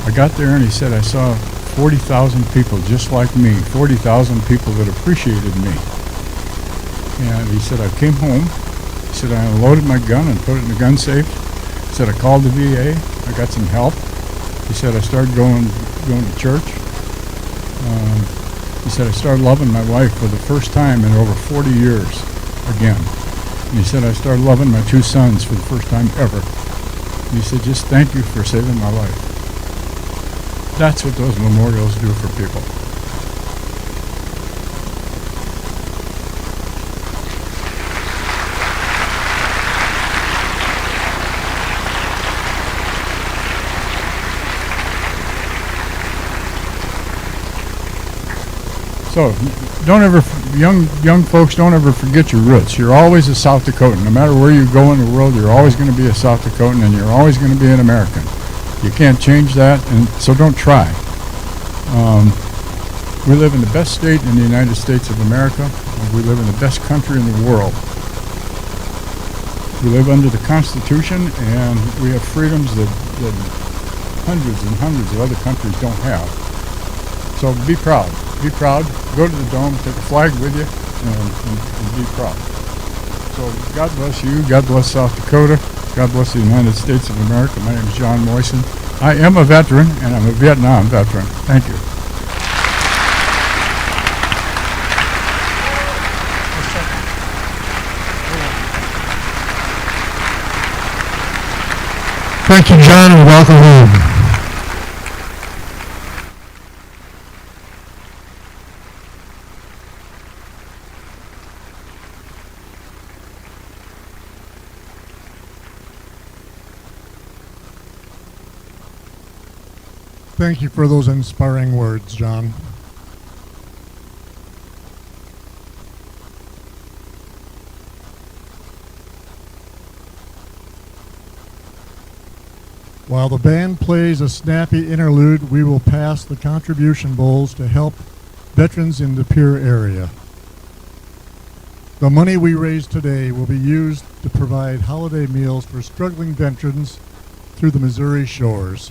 Speaker 3: I got there, and he said I saw 40,000 people just like me, 40,000 people that appreciated me. And he said I came home. He said I unloaded my gun and put it in the gun safe. He said I called the VA. I got some help. He said I started going to church. He said I started loving my wife for the first time in over 40 years again. And he said I started loving my 2 sons for the first time ever. And he said, just thank you for saving my life. That's what those memorials do for people. So, don't ever, young folks, don't ever forget your roots. You're always a South Dakotan. No matter where you go in the world, you're always going to be a South Dakotan, and you're always going to be an American. You can't change that, and so don't try. We live in the best state in the United States of America. We live in the best country in the world. We live under the Constitution, and we have freedoms that hundreds and hundreds of other countries don't have. So be proud. Be proud. Go to the Dome, take a flag with you, and be proud. So God bless you. God bless South Dakota. God bless the United States of America. My name is John Moyson. I am a veteran, and I'm a Vietnam veteran. Thank you.
Speaker 17: Thank you, John, and welcome home. Thank you for those inspiring words, John. While the band plays a snappy interlude, we will pass the contribution bowls to help veterans in the Pierre area. The money we raise today will be used to provide holiday meals for struggling veterans through the Missouri shores.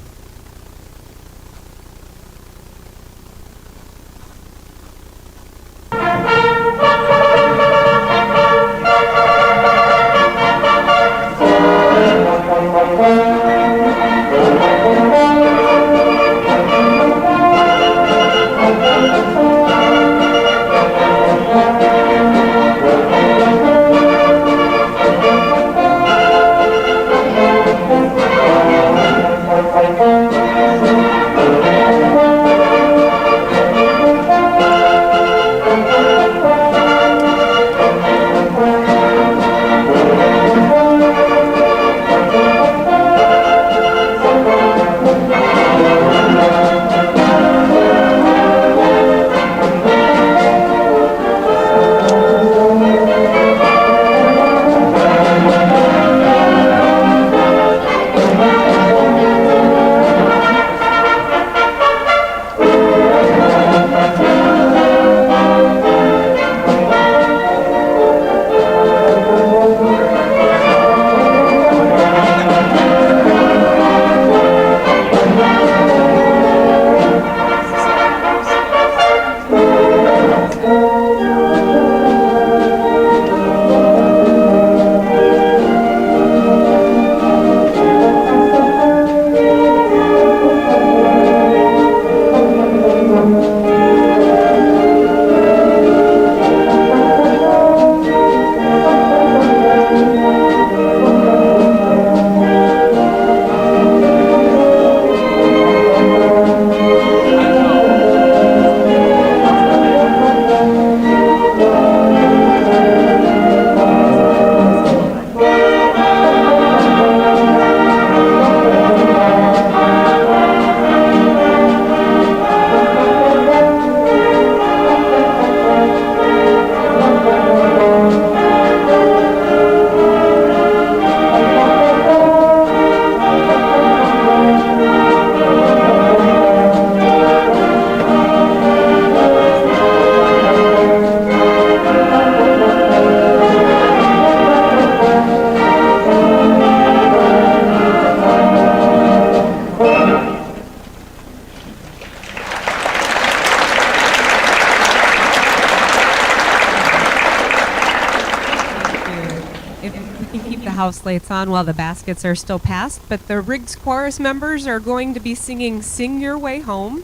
Speaker 22: can keep the house lights on while the baskets are still passed, but the Riggs Chorus members are going to be singing Sing Your Way Home.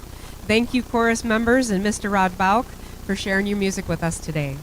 Speaker 22: Thank you, chorus members, and Mr. Rod Bauk for sharing your music with us today.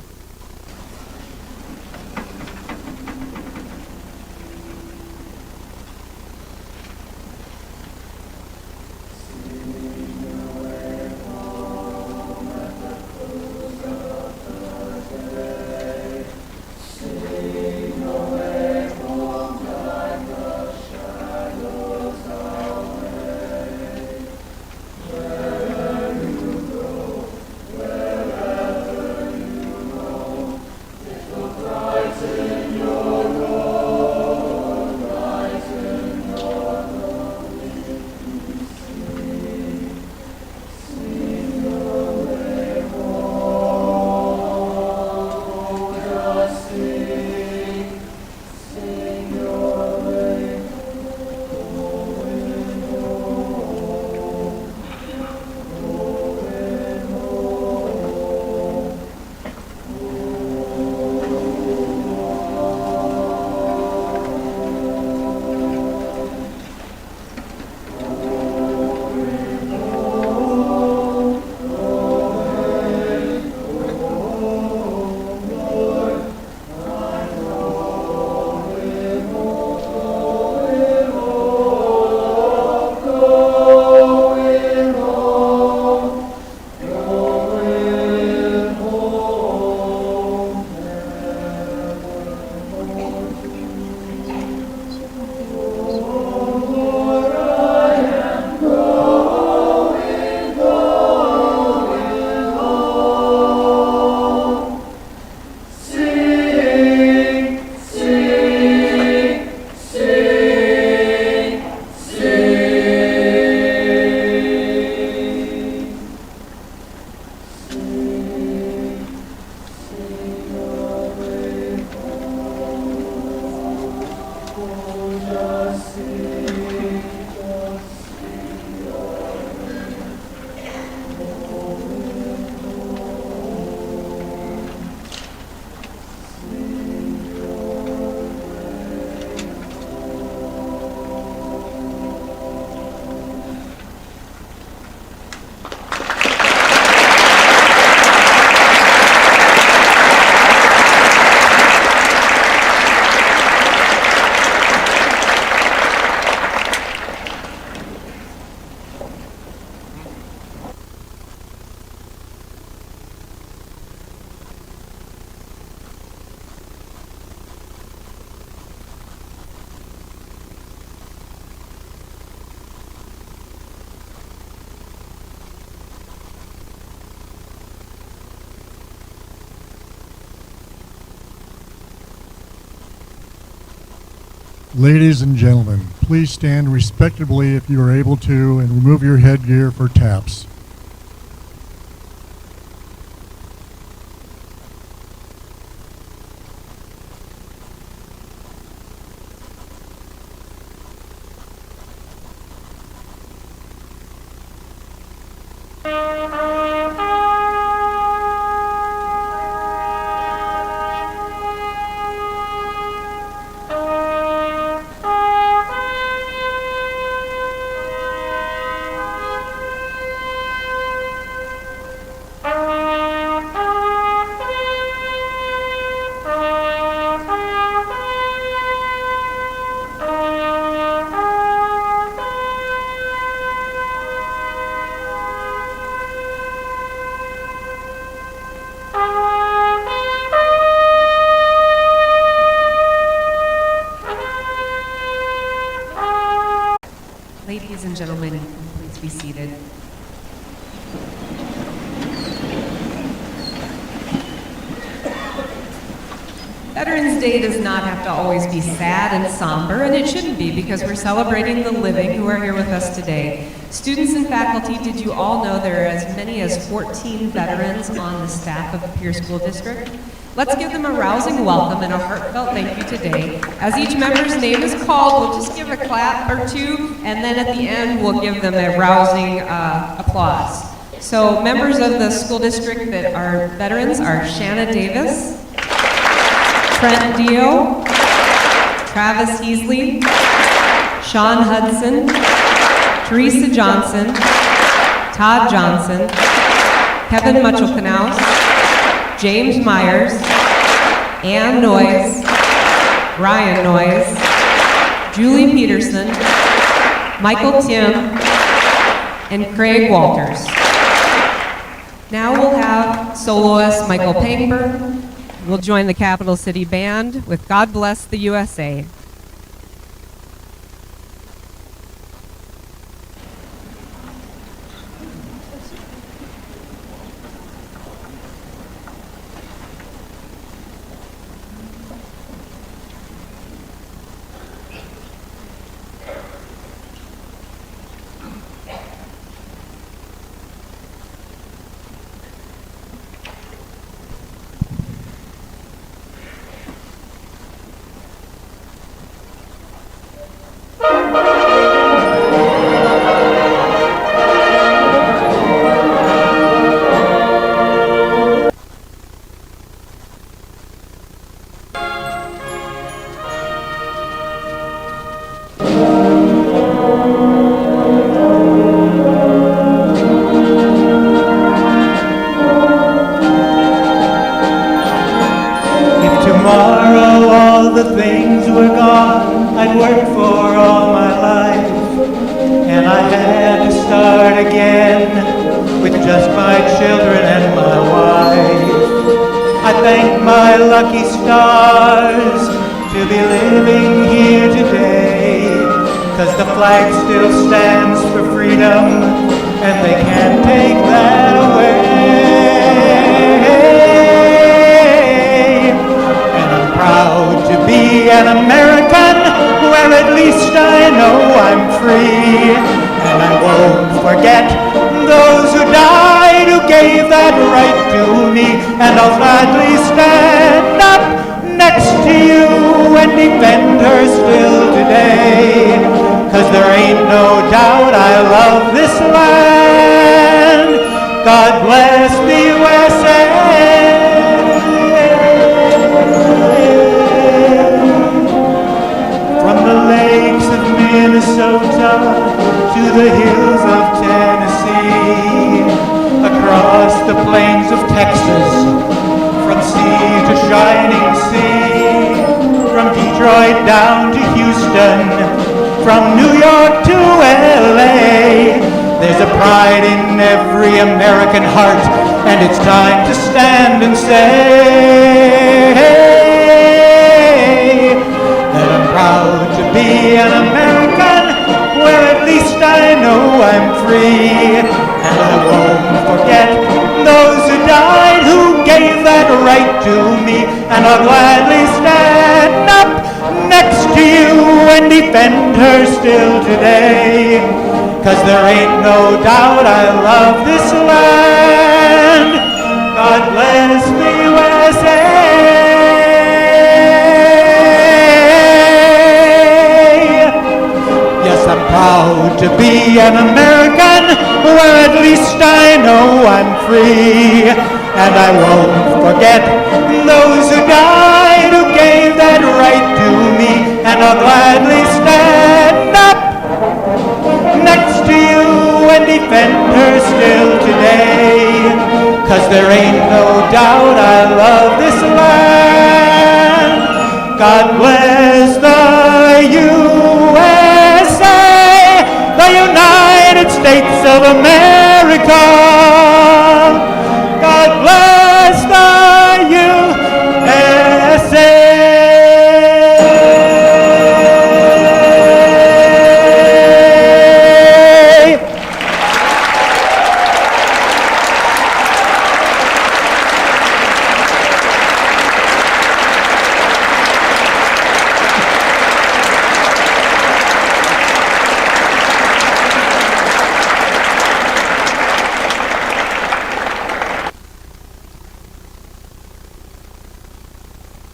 Speaker 17: Ladies and gentlemen, please stand respectably if you are able to and remove your headgear for taps.
Speaker 22: Ladies and gentlemen, please be seated. Veterans Day does not have to always be sad and somber, and it shouldn't be because we're celebrating the living who are here with us today. Students and faculty, did you all know there are as many as 14 veterans on the staff of the Pierre School District? Let's give them a rousing welcome and a heartfelt thank you today. As each member's name is called, we'll just give a clap or two, and then at the end we'll give them a rousing applause. So members of the school district that are veterans are Shanna Davis, Trent Dio, Travis Heasley, Sean Hudson, Teresa Johnson, Todd Johnson, Kevin Mutchell-Knaus, James Myers, Ann Noyes, Ryan Noyes, Julie Peterson, Michael Tim, and Craig Walters. Now we'll have soloist Michael Pangburn. We'll join the Capital City Band with God Bless the USA.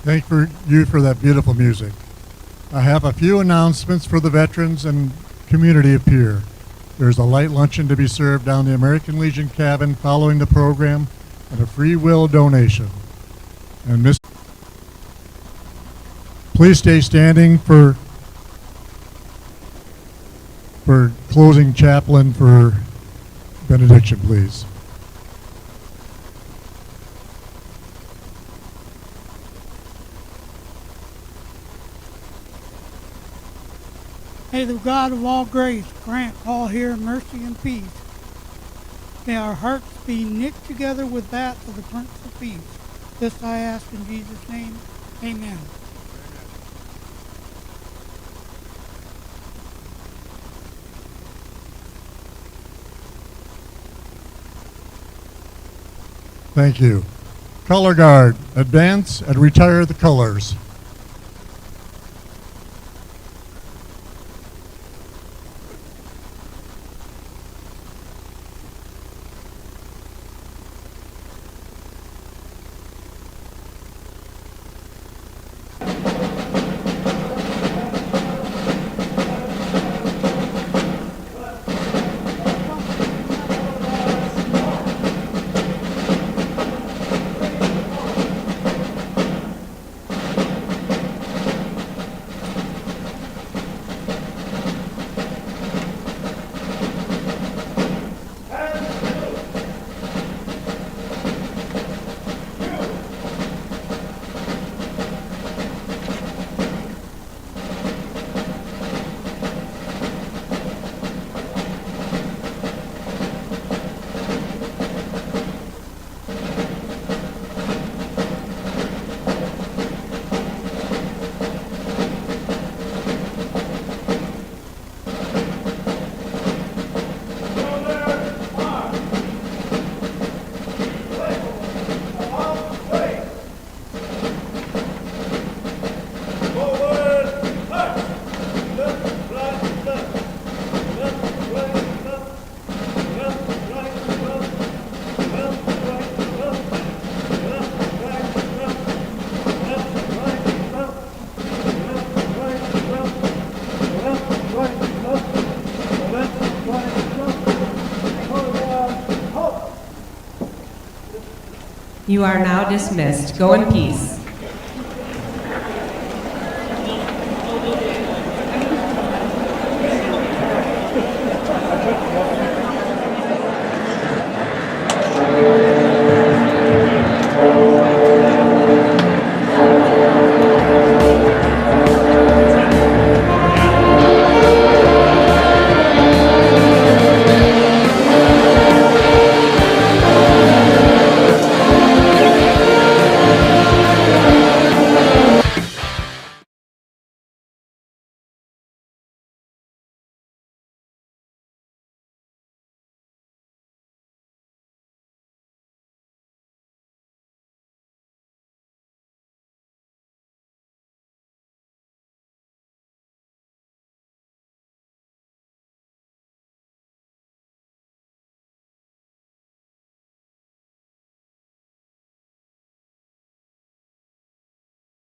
Speaker 17: Thank you for that beautiful music. I have a few announcements for the veterans and community of Pierre. There's a light luncheon to be served down the American Legion cabin following the program, and a free will donation. And Please stay standing for closing chaplain for benediction, please.
Speaker 21: May the God of all grace grant all here mercy and peace. May our hearts be knit together with that of the Prince of Peace. This I ask in Jesus' name. Amen.
Speaker 17: Thank you. Color Guard, advance and retire the colors.
Speaker 16: You are now dismissed. Go in peace.